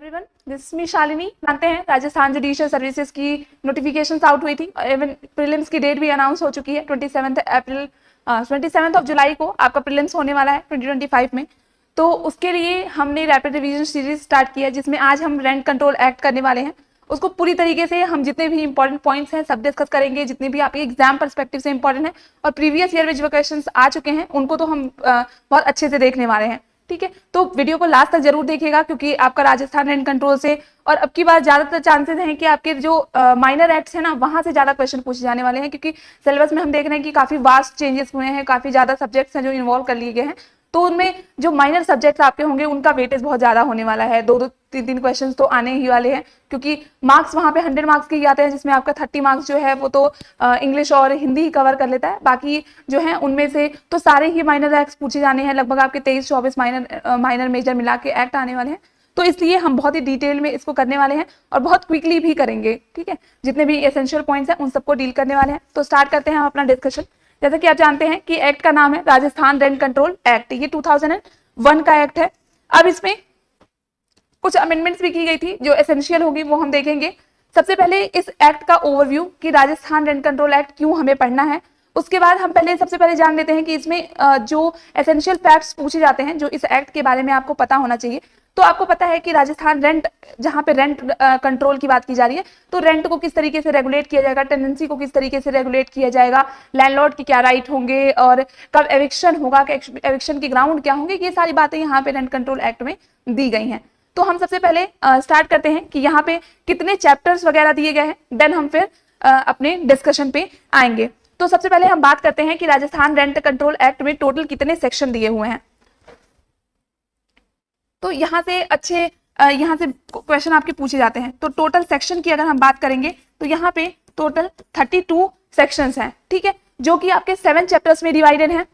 Everyone, this is me Shalini. जानते हैं Rajasthan judicial services की नोटिफिकेशंस आउट हुई थी, इवन प्रीलिम्स की डेट भी अनाउंस हो चुकी है। 27 जुलाई को आपका प्रीलिम्स होने वाला है 2025 में। तो उसके लिए हमने रैपिड रिवीजन सीरीज स्टार्ट किया है, जिसमें आज हम रेंट कंट्रोल एक्ट करने वाले हैं। उसको पूरी तरीके से हम जितने भी इंपॉर्टेंट पॉइंट्स हैं सब डिस्कस करेंगे, जितने भी आपके एग्जाम पर्सपेक्टिव से इंपॉर्टेंट है और प्रीवियस ईयर में जो क्वेश्चंस आ चुके हैं उनको तो हम बहुत अच्छे से देखने वाले हैं। ठीक है, तो वीडियो को लास्ट तक जरूर देखिएगा, क्योंकि आपका राजस्थान रेंट कंट्रोल से और अब की बार ज्यादातर चांसेस हैं कि आपके जो माइनर एक्ट्स हैं ना, वहां से ज्यादा क्वेश्चन पूछे जाने वाले हैं, क्योंकि सिलेबस में हम देख रहे हैं कि काफी वास्ट चेंजेस हुए हैं, काफी ज्यादा सब्जेक्ट्स हैं जो इन्वॉल्व कर लिए गए हैं। तो उनमें जो माइनर सब्जेक्ट्स आपके होंगे उनका वेटेज बहुत ज्यादा होने वाला है। 2-2, 3-3 क्वेश्चंस तो आने ही वाले हैं, क्योंकि मार्क्स वहां पे 100 मार्क्स के ही आते हैं, जिसमें आपका 30 मार्क्स जो है वो तो इंग्लिश और हिंदी ही कवर कर लेता है। बाकी जो है उनमें से तो सारे ही माइनर एक्ट्स पूछे जाने हैं। लगभग आपके 23-24 माइनर मेजर मिला के एक्ट आने वाले हैं। तो इसलिए हम बहुत ही डिटेल में इसको करने वाले हैं और बहुत क्विकली भी करेंगे। ठीक है, जितने भी एसेंशियल पॉइंट्स हैं उन सबको डील करने वाले हैं। तो स्टार्ट करते हैं हम अपना डिस्कशन। जैसा कि आप जानते हैं कि एक्ट का नाम है राजस्थान रेंट कंट्रोल एक्ट। ये 2001 का एक्ट है। अब इसमें कुछ अमेंडमेंट्स भी की गई थी जो एसेंशियल होगी, वो हम देखेंगे। सबसे पहले इस एक्ट का ओवरव्यू कि राजस्थान रेंट कंट्रोल एक्ट क्यों हमें पढ़ना है। उसके बाद हम सबसे पहले जान लेते हैं कि इसमें जो एसेंशियल फैक्ट्स पूछे जाते हैं जो इस एक्ट के बारे में आपको पता होना चाहिए। तो आपको पता है कि राजस्थान रेंट, जहां पे रेंट कंट्रोल की बात की जा रही है, तो रेंट को किस तरीके से रेगुलेट किया जाएगा, टेनेंसी को किस तरीके से रेगुलेट किया जाएगा, लैंडलॉर्ड की क्या राइट होंगे और कब एविक्शन होगा, एविक्शन की ग्राउंड क्या होंगे, ये सारी बातें यहाँ पे रेंट कंट्रोल एक्ट में दी गई हैं। तो हम सबसे पहले स्टार्ट करते हैं कि यहाँ पे कितने चैप्टर्स वगैरह दिए गए हैं, देन हम फिर अपने डिस्कशन पे आएंगे। तो सबसे पहले हम बात करते हैं कि राजस्थान रेंट कंट्रोल एक्ट में टोटल कितने सेक्शन दिए हुए हैं। तो यहाँ से क्वेश्चन आपके पूछे जाते हैं। तो टोटल सेक्शन की अगर हम बात करेंगे तो यहाँ पे टोटल 32 सेक्शंस हैं। ठीक है, जो कि आपके 7 चैप्टर्स में डिवाइडेड हैं।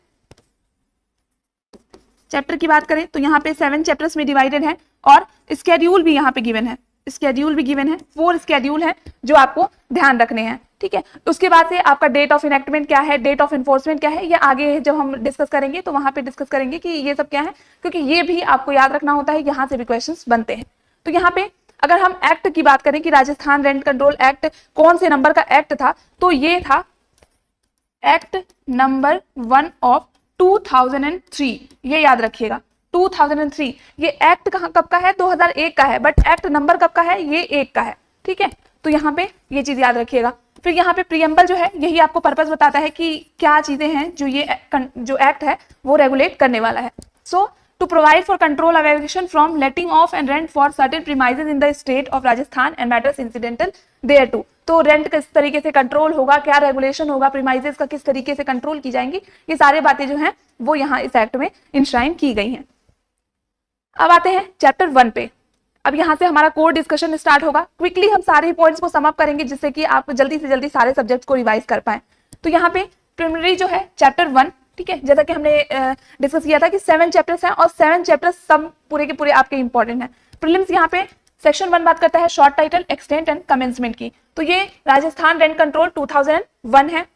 चैप्टर की बात करें तो यहाँ पे 7 चैप्टर्स में डिवाइडेड है और स्केड्यूल भी यहाँ पे गिवन है। 4 स्केड्यूल है जो आपको ध्यान रखने हैं। ठीक है, उसके बाद से आपका डेट ऑफ इनेक्टमेंट क्या है, डेट ऑफ इन्फोर्समेंट क्या है, ये आगे जब हम डिस्कस करेंगे तो वहां पे डिस्कस करेंगे कि ये सब क्या है, क्योंकि ये भी आपको याद रखना होता है, यहाँ से भी क्वेश्चंस बनते हैं। तो यहाँ पे अगर हम एक्ट की बात करें कि राजस्थान रेंट कंट्रोल एक्ट कौन से नंबर का एक्ट था, तो ये था एक्ट नंबर 1 ऑफ 2003। ये याद रखिएगा, 2003। ये एक्ट कब का है, 2001 का है, बट एक्ट नंबर कब का है, ये 1 का है। ठीक है, तो यहाँ पे ये चीज याद रखिएगा। फिर यहाँ पे प्रीएम्बल जो है, यही आपको पर्पस बताता है कि क्या चीजें हैं जो एक्ट है वो रेगुलेट करने वाला है। So to provide for control of eviction from letting of and rent for certain premises in the state of Rajasthan and matters incidental thereto. तो रेंट किस तरीके से कंट्रोल होगा, क्या रेगुलेशन होगा, प्रीमाइसेस का किस तरीके से कंट्रोल की जाएंगी, ये सारी बातें जो हैं वो यहाँ इस एक्ट में इंश्राइन की गई हैं। अब आते हैं चैप्टर 1 पे। अब यहाँ से हमारा कोर डिस्कशन स्टार्ट होगा। क्विकली हम सारे पॉइंट्स को सम अप करेंगे, जिससे कि आप जल्दी से जल्दी सारे सब्जेक्ट्स को रिवाइज कर पाएं। तो यहाँ पे प्रिलिमिनरी जो है चैप्टर 1, ठीक है, जैसा कि हमने डिस्कस किया था कि 7 चैप्टर्स हैं और 7 चैप्टर्स सब पूरे के पूरे आपके इंपॉर्टेंट हैं। प्रीलिम्स यहाँ पे सेक्शन 1 बात करता है short title, extent and commencement की। तो ये राजस्थान रेंट कंट्रोल 2001 है।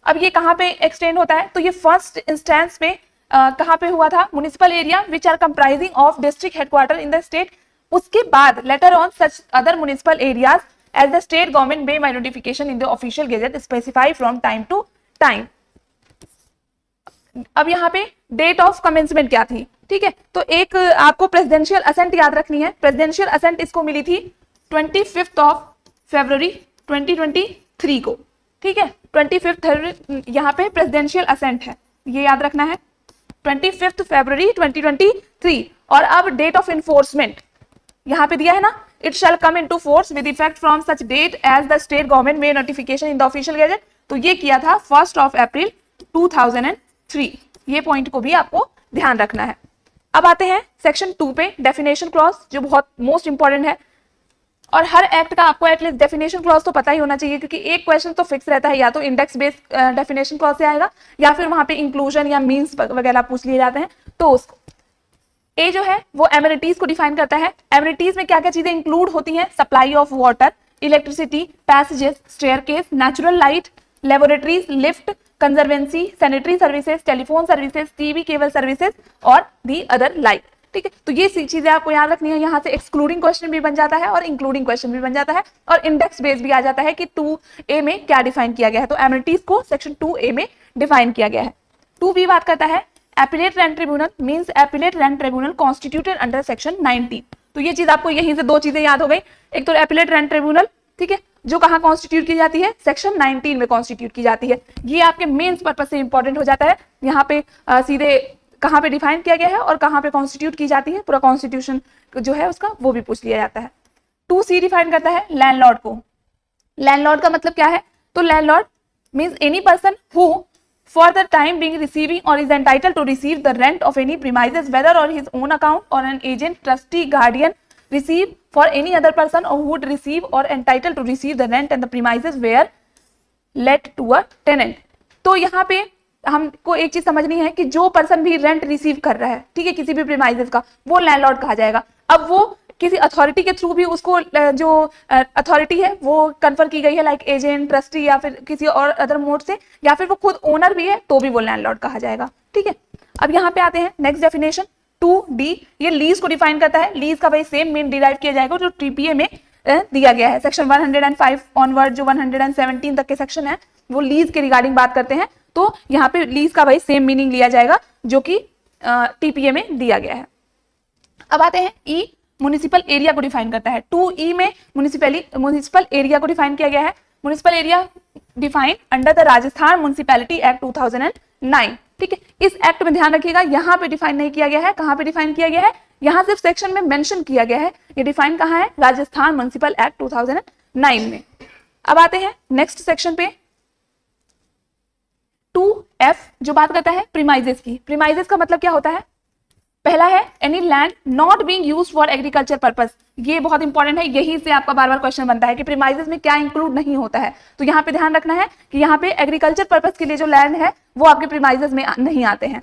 अब ये कहाँ पे एक्सटेंड होता है, तो ये फर्स्ट इंस्टेंस पे कहाँ पे हुआ था, municipal area which are comprising of district headquarter in the state. उसके बाद later on such other municipal areas as the state government may by notification in the official gazette specify from time to time. अब यहाँ पे date of commencement क्या थी, ठीक है, तो एक आपको प्रेसिडेंशियल असेंट याद रखनी है। प्रेसिडेंशियल असेंट इसको मिली थी 25 फरवरी 2023 को। ठीक है, 25 फरवरी यहाँ पे प्रेसिडेंशियल असेंट है, ये याद रखना है, 25 फरवरी 2023। और अब डेट ऑफ इन्फोर्समेंट यहाँ पे दिया है ना, it shall come into force with effect from such date as the state government may notification in the official gazette. तो ये किया था 1 अप्रैल 2003। ये पॉइंट को भी आपको ध्यान रखना है। अब आते हैं सेक्शन 2 पे, डेफिनेशन क्लॉज, जो बहुत मोस्ट इंपॉर्टेंट है। और हर एक्ट का आपको एटलीस्ट डेफिनेशन क्लॉज तो पता ही होना चाहिए, क्योंकि एक क्वेश्चन तो फिक्स रहता है, या तो इंडेक्स बेस्ड डेफिनेशन क्लॉज से आएगा या फिर वहां पे इंक्लूजन या मीन्स वगैरह पूछ लिए जाते हैं। तो उसको ए जो है वो एमिनिटीज को डिफाइन करता है। एमिनिटीज में क्या क्या चीजें इंक्लूड होती हैं, supply of water, electricity, passages, staircase, natural light, laboratories, lift, conservancy, sanitary services, telephone services, TV cable services और दी अदर लाइक। ठीक है, तो ये चीजें आपको याद रखनी है। यहाँ से एक्सक्लूडिंग क्वेश्चन भी बन जाता है और इंक्लूडिंग क्वेश्चन भी बन जाता है और इंडेक्स बेस भी आ जाता है कि 2A में क्या डिफाइन किया गया है। तो एमिनिटीज को सेक्शन 2A में डिफाइन किया गया है। 2B बात करता है appellate rent tribunal means appellate rent tribunal constituted under section 19। तो ये चीज आपको यहीं से दो चीजें याद हो गई, एक तो एपिलेट रेंट ट्रिब्यूनल, ठीक है, जो कहाँ कॉन्स्टिट्यूट की जाती है, सेक्शन 19 में कॉन्स्टिट्यूट की जाती है। ये आपके मेंस पर्पस से इंपॉर्टेंट हो जाता है। यहाँ पे सीधे कहाँ पे डिफाइन किया गया है और कहाँ पे कॉन्स्टिट्यूट की जाती है, पूरा कॉन्स्टिट्यूशन जो है उसका वो भी पूछ लिया जाता है। 2C डिफाइन करता है लैंडलॉर्ड को। लैंडलॉर्ड का मतलब क्या है, तो landlord means any person who for the time being receiving or is entitled to receive the rent of any premises whether on his own account or an agent, trustee, guardian receive for any other person or who would receive or entitled to receive the rent and the premises were let to a tenant। तो यहाँ पे हमको एक चीज समझनी है कि जो पर्सन भी रेंट रिसीव कर रहा है, ठीक है, किसी भी प्रीमाइसेस का, वो लैंडलॉर्ड कहा जाएगा। अब वो किसी अथॉरिटी के थ्रू भी उसको जो अथॉरिटी है वो कन्फर की गई है, लाइक एजेंट, ट्रस्टी या फिर किसी और अदर मोड से, या फिर वो खुद ओनर भी है तो भी वो लैंडलॉर्ड कहा जाएगा, ठीक है। अब यहाँ पे आते हैं नेक्स्ट डेफिनेशन 2D, ये लीज को डिफाइन करता है। लीज का भाई सेम मीन डिराइव किया जाएगा जो TPA में दिया गया है। सेक्शन 105 ऑनवर्ड जो 117 तक के सेक्शन है वो लीज के रिगार्डिंग बात करते हैं, तो यहाँ पे लीज का भाई सेम मीनिंग लिया जाएगा जो कि TPA में दिया गया है। अब आते हैं E, म्युनिसिपल एरिया को डिफाइन करता है। 2E में म्युनिसिपल एरिया को डिफाइन किया गया है। Municipal area define under the Rajasthan municipality act 2009, ठीक है। इस एक्ट में ध्यान रखिएगा, यहाँ पे डिफाइन नहीं किया गया है। कहाँ पे डिफाइन किया गया है, यहाँ सिर्फ सेक्शन में मेंशन किया गया है। ये डिफाइन कहाँ है, राजस्थान म्युनिसिपल एक्ट 2009 में। अब आते हैं नेक्स्ट सेक्शन पे 2F जो बात करता है प्रीमाइजेस की। प्रीमाइजेस का मतलब क्या होता है, पहला है any land not being used for agriculture purpose. ये बहुत इंपॉर्टेंट है, यही से आपका बार बार क्वेश्चन बनता है कि प्रीमाइजेस में क्या इंक्लूड नहीं होता है। तो यहाँ पे ध्यान रखना है कि यहाँ पे एग्रीकल्चर पर्पस के लिए जो लैंड है वो आपके प्रीमाइजेस में नहीं आते हैं।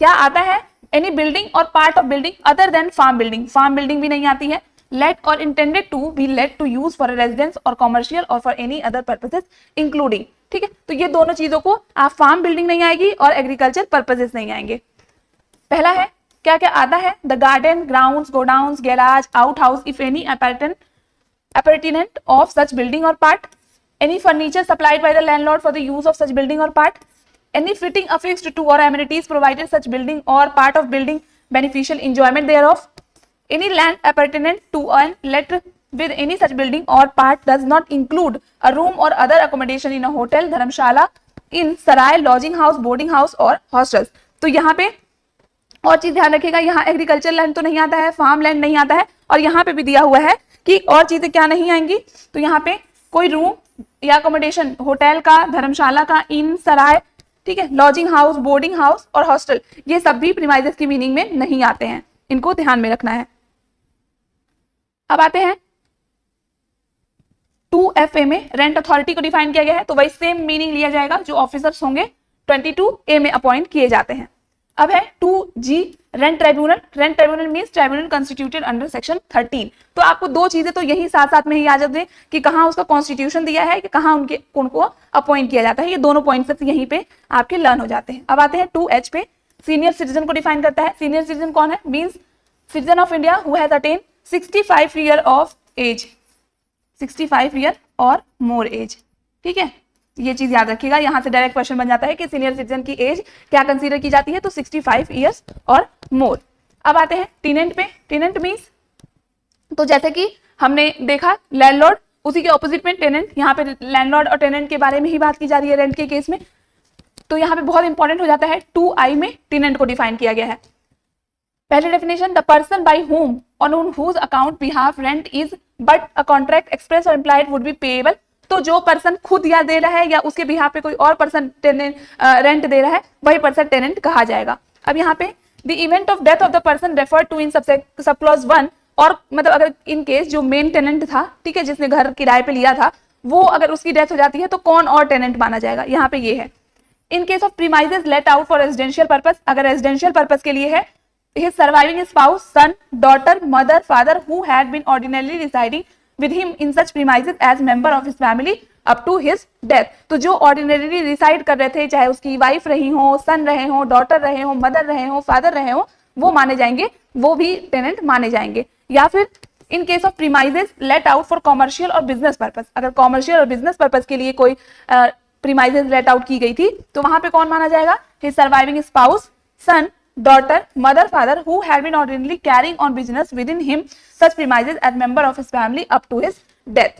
क्या आता है, any building or part of building other than farm building. Farm building भी नहीं आती है। Let or intended to be let to use for residence or commercial or for any other purposes including, ठीक है। तो ये दोनों चीजों को आप फार्म बिल्डिंग नहीं आएगी और एग्रीकल्चर पर्पसेस नहीं आएंगे। पहला है क्या क्या आता है, the garden, grounds, godowns, garage, out house, if any appurtenant of such building or part, any furniture supplied by the landlord for the use of such building or part, any fitting affixed to or amenities provided such building or part of building beneficial enjoyment thereof, any land appurtenant to and let with any such building or part does not include a room or other accommodation in a hotel, dharamshala, in sarai, lodging house, boarding house और hostels। तो यहाँ पे और चीज ध्यान रखिएगा, यहाँ agriculture land तो नहीं आता है, फार्म लैंड नहीं आता है, और यहाँ पे भी दिया हुआ है कि और चीजें क्या नहीं आएंगी। तो यहाँ पे कोई रूम या अकोमोडेशन, होटल का, धर्मशाला का, इन, सराय, ठीक है, लॉजिंग हाउस, बोर्डिंग हाउस और हॉस्टल, ये सब भी प्रीमाइजेस की मीनिंग में नहीं आते हैं, इनको ध्यान में रखना है। अब आते हैं 2FA में रेंट अथॉरिटी को डिफाइन किया गया है, तो वही सेम मीनिंग लिया जाएगा जो ऑफिसर्स होंगे 22A में अपॉइंट किए जाते हैं। अब है 2G rent tribunal. Rent tribunal means tribunal constituted under section 13। तो आपको दो चीजें तो यही साथ साथ में ही याद रखें कि कहाँ उसका कॉन्स्टिट्यूशन दिया है कि कहाँ उनको अपॉइंट किया जाता है। ये दोनों पॉइंट्स यहीं पे आपके लर्न हो जाते हैं। अब आते हैं 2H पे, सीनियर सिटीजन को डिफाइन करता है। सीनियर सिटीजन कौन है, means citizen of India who has attained 65 year of age, 65 year or more as, ठीक है। ये चीज याद रखिएगा, यहाँ से डायरेक्ट क्वेश्चन बन जाता है कि सीनियर सिटीजन की एज क्या कंसीडर की जाती है, तो 65 इयर्स और मोर। अब आते हैं टेनेंट पे। टेनेंट मींस, तो जैसे कि हमने देखा लैंडलॉर्ड, उसी के ऑपोजिट में टेनेंट। यहाँ पे लैंडलॉर्ड और टेनेंट के बारे में ही बात की जा रही है रेंट के केस में। तो यहाँ पे बहुत इंपॉर्टेंट हो जाता है 2I में टेनेंट को डिफाइन किया गया है। पहले definition, the person by whom on whose account behalf rent is but a contract express or implied would be payable. तो जो पर्सन खुद या दे रहा है या उसके बिहाफ पे कोई और पर्सन रेंट दे रहा है, वही पर्सन टेनेंट कहा जाएगा। अब यहाँ पे the event of death of the person referred to in sub clause 1, और मतलब अगर इन केस जो मेन टेनेंट था, ठीक है, जिसने घर किराए पे लिया था, वो अगर उसकी डेथ हो जाती है तो कौन और टेनेंट माना जाएगा, यहाँ पे ये है। इन case of premises late out for residential purpose, अगर रेजिडेंशियल पर्पस के लिए है, his surviving spouse, son, daughter, mother, father who had been ordinarily residing with him in such premises as member of his family up to his death। तो जो ordinarily reside कर रहे थे, चाहे उसकी वाइफ रही हो, सन रहे हो, डॉटर रहे हो, मदर रहे हो, फादर रहे हो, वो माने जाएंगे वो भी टेनेंट माने जाएंगे। या फिर इन case of premises late out for commercial और बिजनेस पर्पस, अगर कॉमर्शियल और बिजनेस पर्पस के लिए कोई प्रीमाइजेस लेट आउट की गई थी तो वहां पे कौन माना जाएगा? His surviving spouse, sun, daughter, mother, father who had been ordinarily carrying on business within him such premises as member of his family up to his death।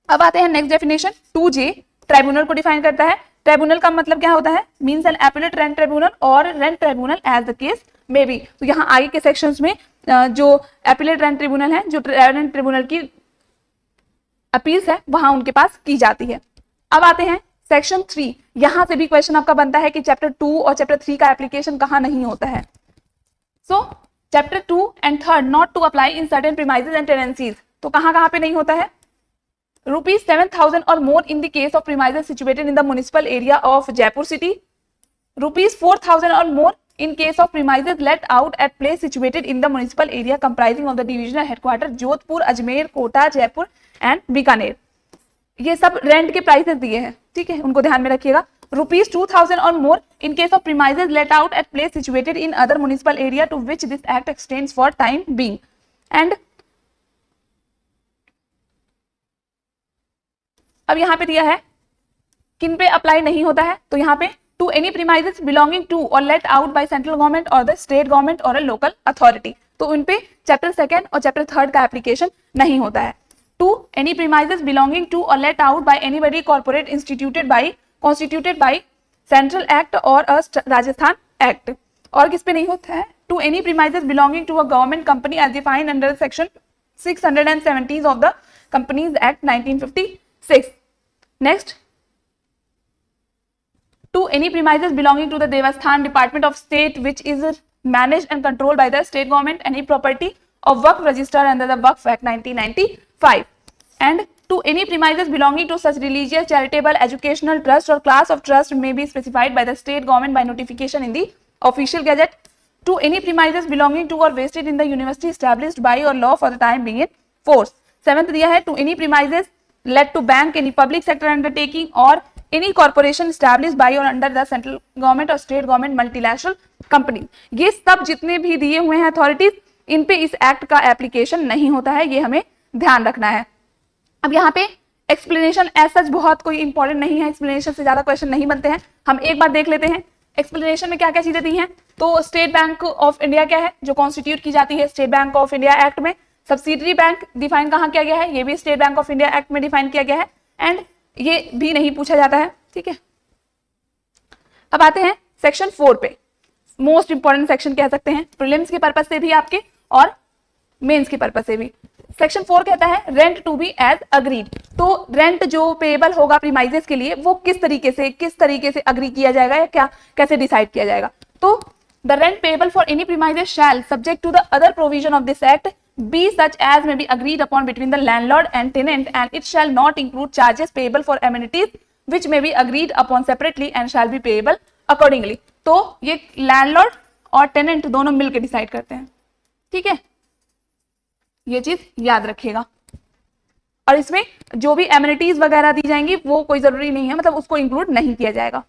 अब आते हैं नेक्स्ट डेफिनेशन 2J, ट्राइब्यूनल को define करता है। Tribunal का मतलब क्या होता है? Means an appellate rent tribunal or rent tribunal as the case may be. तो यहाँ आगे के सेक्शंस में जो एपेलेट रेंट ट्रिब्यूनल है, जो रेंट ट्रिब्यूनल की अपील्स है वहां उनके पास की जाती है। अब आते हैं सेक्शन 3। यहां से भी क्वेश्चन आपका बनता है कि चैप्टर 2 और चैप्टर 3 का एप्लीकेशन कहां नहीं होता है। So chapter 2 and 3 not to apply in certain premises and tenancies, तो कहां पे नहीं होता है? ₹7,000 or more in the case of premises situated in the municipal area of Jaipur city, ₹4,000 or more in case of premises let out at place situated in the municipal area comprising of the divisional headquarters Jodhpur, Ajmer, Kota, Jaipur and Bikaner. ये सब rent के prices दिए हैं, ठीक है, उनको ध्यान में रखिएगा। ₹2,000 or more in case of premises let out at place situated in other municipal area to which this act extends for time being and अब यहाँ पे दिया है किन पे अप्लाई नहीं होता है, तो यहाँ पे to any premises belonging to or let out by central government or the state government or a local authority, तो उन पे चैप्टर 2 और चैप्टर 3 का एप्लीकेशन नहीं होता है। To any premises belonging to or let out by anybody corporate constituted by central act or a Rajasthan act, और किस पे नहीं होता है? To any premises belonging to a government company as defined under section 670 of the companies act 1956। Next, to any premises belonging to the Devasthan Department of State which is managed and controlled by the state government, any property of Waqf registered under the Waqf Act 1995, and to any premises belonging to such religious, charitable, educational trust or class of trust may be specified by the state government by notification in the official gazette, to any premises belonging to or vested in the university established by or law for the time being in force। 7th दिया है to any premises let to bank, any public sector undertaking or any corporation established by or under the central government or state government multilateral company। ये सब जितने भी दिए हुए हैं authorities, इन पे इस एक्ट का एप्लीकेशन नहीं होता है, ये हमें ध्यान रखना है। अब यहाँ पे एक्सप्लेनेशन एज सच बहुत कोई इंपॉर्टेंट नहीं है, एक्सप्लेनेशन से ज्यादा क्वेश्चन नहीं बनते हैं। हम एक बार देख लेते हैं एक्सप्लेनेशन में क्या क्या चीजें दी हैं। तो स्टेट बैंक ऑफ इंडिया क्या है? जो कॉन्स्टिट्यूट की जाती है state bank of India act में। सब्सिडरी बैंक डिफाइन कहाँ किया गया है? ये भी state bank of India act में डिफाइन किया गया है, एंड ये भी नहीं पूछा जाता है, ठीक है। अब आते हैं सेक्शन 4 पे, मोस्ट इंपॉर्टेंट सेक्शन कह सकते हैं, प्रीलिम्स के पर्पज से भी आपके और मेंस के पर्पज से भी। सेक्शन 4 कहता है rent to be as agreed, तो रेंट जो पेएबल होगा प्रीमाइजेस के लिए वो किस तरीके से अग्री किया जाएगा या क्या कैसे डिसाइड किया जाएगा। तो the rent payable for any premises shall subject to the other provision of this act be such as may be agreed upon between the landlord and tenant, and it shall not include charges payable for amenities which may be agreed upon separately and shall be payable accordingly। तो ये landlord और tenant दोनों मिलकर decide करते हैं, ठीक है, ये चीज याद रखिएगा। और इसमें जो भी एमिनिटीज वगैरह दी जाएंगी वो कोई जरूरी नहीं है, मतलब उसको इंक्लूड नहीं किया जाएगा।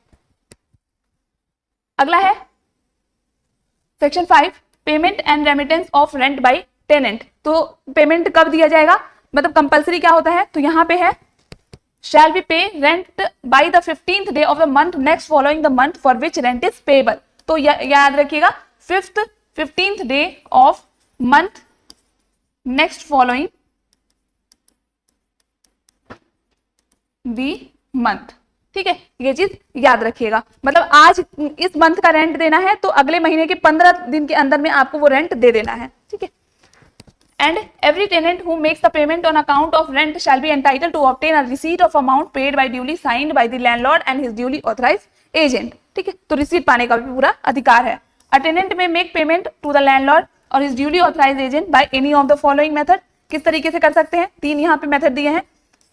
अगला है section 5, payment and remittance of rent by tenant. तो पेमेंट कब दिया जाएगा, मतलब कंपलसरी क्या होता है? तो यहाँ पे है shall be pay rent by the 15th day of the month next following the month for which rent is payable। तो याद रखिएगा 15th day of month next following the month, ठीक है, ये चीज याद रखिएगा। मतलब आज इस मंथ का रेंट देना है तो अगले महीने के 15 दिन के अंदर में आपको वो रेंट दे देना है, ठीक है। And every tenant who makes the payment on account of rent shall be entitled to obtain a receipt of amount paid by duly signed by the landlord and his duly authorized agent, ठीक है, तो receipt पाने का भी पूरा अधिकार है। A tenant may make payment to the landlord or his duly authorized agent by any of the following method। किस तरीके से कर सकते हैं? 3 यहाँ पे मेथड दिए हैं।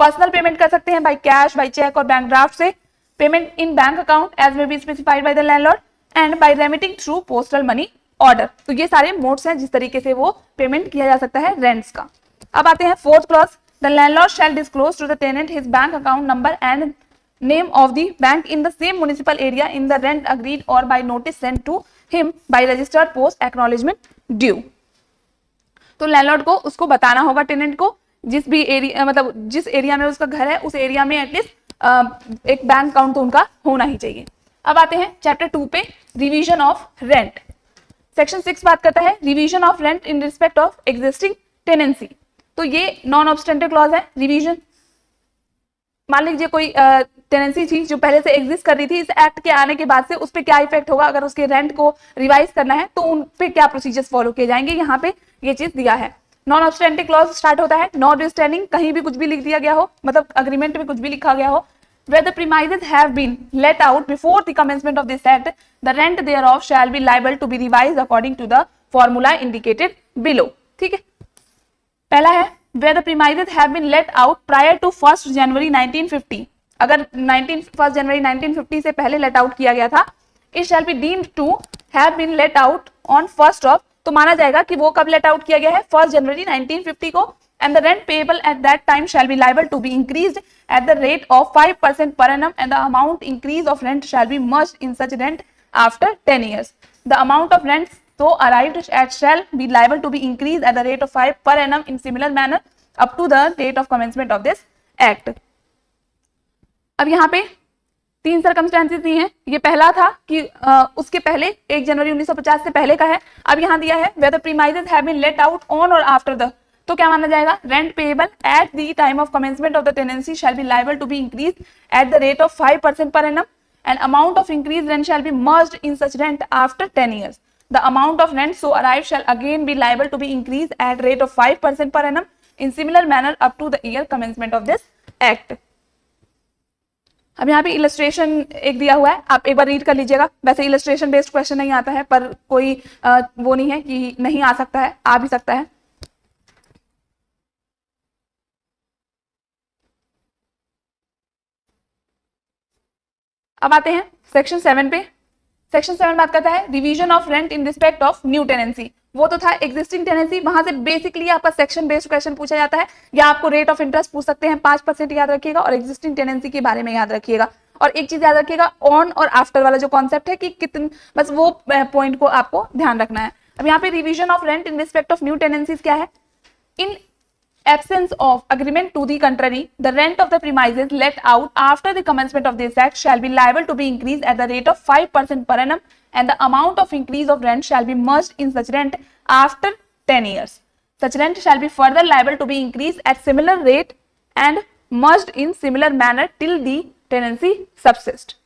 पर्सनल पेमेंट कर सकते हैं by cash, by cheque or bank draft से, payment in bank account as may be specified by the landlord, and by remitting through postal money order. तो ये सारे मोड्स हैं जिस तरीके से वो पेमेंट किया जा सकता है रेंट्स का। अब आते हैं 4th clause, the landlord shall disclose to the tenant his bank account number and name of the bank in the same municipal area in the rent agreed or by notice sent to him by registered post acknowledgement due. तो landlord को उसको बताना होगा tenant को, जिस भी area मतलब जिस एरिया में उसका घर है उस एरिया में एटलीस्ट एक बैंक अकाउंट तो उनका होना ही चाहिए। अब आते हैं चैप्टर 2 पे, रिवीजन ऑफ रेंट। सेक्शन 6 बात करता है revision of rent in respect of existing tenancy. तो ये नॉन ऑब्स्टेंटिव क्लॉज है। रिवीजन, मान लीजिए कोई टेनेंसी थी जो पहले से एग्जिस्ट कर रही थी, इस एक्ट के आने के बाद से उस पर क्या इफेक्ट होगा, अगर उसके रेंट को रिवाइज करना है तो उन पे क्या प्रोसीजर्स फॉलो किए जाएंगे, यहाँ पे ये चीज दिया है। नॉन ऑब्स्टेंटिव क्लॉज स्टार्ट होता है नॉट विथस्टैंडिंग, कहीं भी कुछ भी लिख दिया गया हो, मतलब अग्रीमेंट में कुछ भी लिखा गया हो, where the premises have been let out before the commencement of this act, the rent thereof shall be liable to be revised according to the formula indicated below। ठीक है, पहला है where the premises have been let out prior to 1st January 1950, अगर 1 जनवरी 1950 से पहले let out किया गया था, it shall be deemed to have been let out on 1st of, तो माना जाएगा कि वो कब let out किया गया है 1 जनवरी 1950 को, and the rent payable at that time shall be liable to be increased at the rate of 5% per annum, and the amount increase of rent shall be merged in such rent after 10 years. The amount of rent so arrived at shall be liable to be increased at the rate of 5 per annum in similar manner up to the date of commencement of this act। अब यहाँ पे 3 circumstances दी हैं। ये पहला था कि उसके पहले 1 जनवरी 1950 से पहले का है। अब यहाँ दिया है where the premises have been let out on or after the, तो क्या माना जाएगा, rent payable at the time of commencement of the tenancy shall be liable to be increase at the rate of 5% per annum, and amount of increase rent shall be merged in such rent after 10 years। The amount of rent so arrive shall again be liable to be increase at rate of 5% per annum in similar manner up to the year commencement of this act. अब यहाँ पे illustration एक दिया हुआ है, आप एक बार read कर लीजिएगा। वैसे इलस्ट्रेशन बेस्ड क्वेश्चन नहीं आता है, पर कोई वो नहीं है कि नहीं आ सकता है, आ भी सकता है। अब आते हैं सेक्शन 7 पे। सेक्शन 7 बात करता है revision of rent in respect of new tenancy. वो तो था एग्जिस्टिंग टेनेंसी, वहां से बेसिकली आपका सेक्शन बेस्ड क्वेश्चन पूछा जाता है, या आपको रेट ऑफ इंटरेस्ट पूछ सकते हैं, 5% याद रखिएगा, और एग्जिस्टिंग टेनेंसी के बारे में याद रखिएगा। और एक चीज याद रखिएगा, ऑन और आफ्टर वाला जो कॉन्सेप्ट है कि कितने, बस वो पॉइंट को आपको ध्यान रखना है। अब यहाँ पे revision of rent in respect of new tenancies क्या है, in absence of agreement to the contrary, the rent of the premises let out after the commencement of this act shall be liable to be increased at the rate of 5% per annum, and the amount of increase of rent shall be merged in such rent after 10 years. Such rent shall be further liable to be increased at similar rate and merged in similar manner till the tenancy subsist.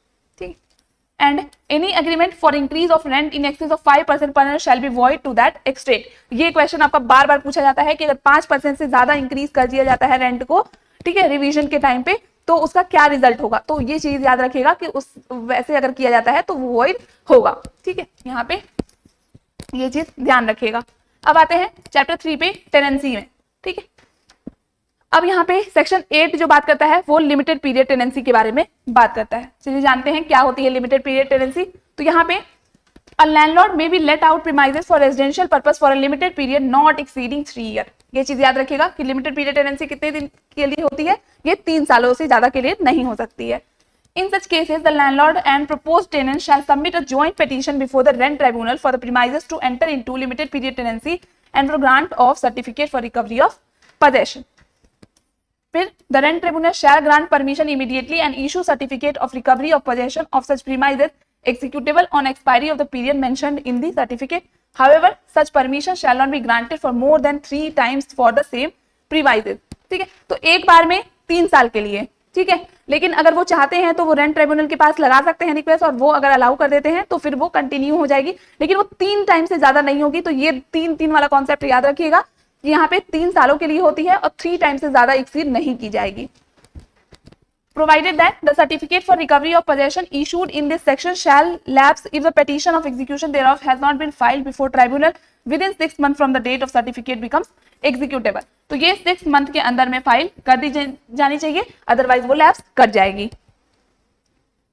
And any agreement for increase of rent in excess of 5% per annum shall be void to that extent। ये question आपका बार बार पूछा जाता है कि अगर 5% से ज्यादा increase कर दिया जाता है रेंट को, ठीक है, रिवीजन के टाइम पे, तो उसका क्या रिजल्ट होगा। तो ये चीज याद रखिएगा कि उस वैसे अगर किया जाता है तो वो वॉइड होगा। ठीक है, यहाँ पे ये चीज ध्यान रखिएगा। अब आते हैं चैप्टर 3 पे, टेनेंसी में। ठीक है, अब यहाँ पे सेक्शन 8 जो बात करता है वो लिमिटेड पीरियड टेनेंसी के बारे में बात करता है। चलिए जानते हैं क्या होती है लिमिटेड पीरियड टेनेंसी। तो यहाँ पे a landlord may be let out premises for residential purpose for a limited period not exceeding 3 years। ये चीज याद रखिएगा कि लिमिटेड पीरियड टेनेंसी कितने दिन के लिए होती है, ये 3 सालों से ज्यादा के लिए नहीं हो सकती है। In such cases, the landlord and proposed tenant shall submit a joint petition before the rent tribunal for the premises to enter into limited period tenancy and for grant of certificate for recovery of possession. फिर the rent tribunal shall grant permission immediately and issue certificate of recovery of possession of such premises executable on expiry of the period mentioned in the certificate. However, such permission shall not be granted for more than 3 times for the same premises। ठीक है, तो एक बार में 3 साल के लिए, ठीक है, लेकिन अगर वो चाहते हैं तो वो रेंट ट्राइब्यूनल के पास लगा सकते हैं रिक्वेस्ट, और वो अगर अलाउ कर देते हैं तो फिर वो कंटिन्यू हो जाएगी, लेकिन वो 3 टाइम से ज्यादा नहीं होगी। तो ये 3-3 वाला कॉन्सेप्ट याद रखिएगा, यहाँ पे 3 सालों के लिए होती है और 3 टाइम से ज्यादा एक्सीड नहीं की जाएगी। Provided that the certificate for recovery of possession issued in this section shall lapse if the petition of execution thereof has not been filed before tribunal within 6 months from the date of certificate becomes executable। तो ये 6 month के अंदर में file कर दी जानी चाहिए, otherwise वो lapse कर जाएगी।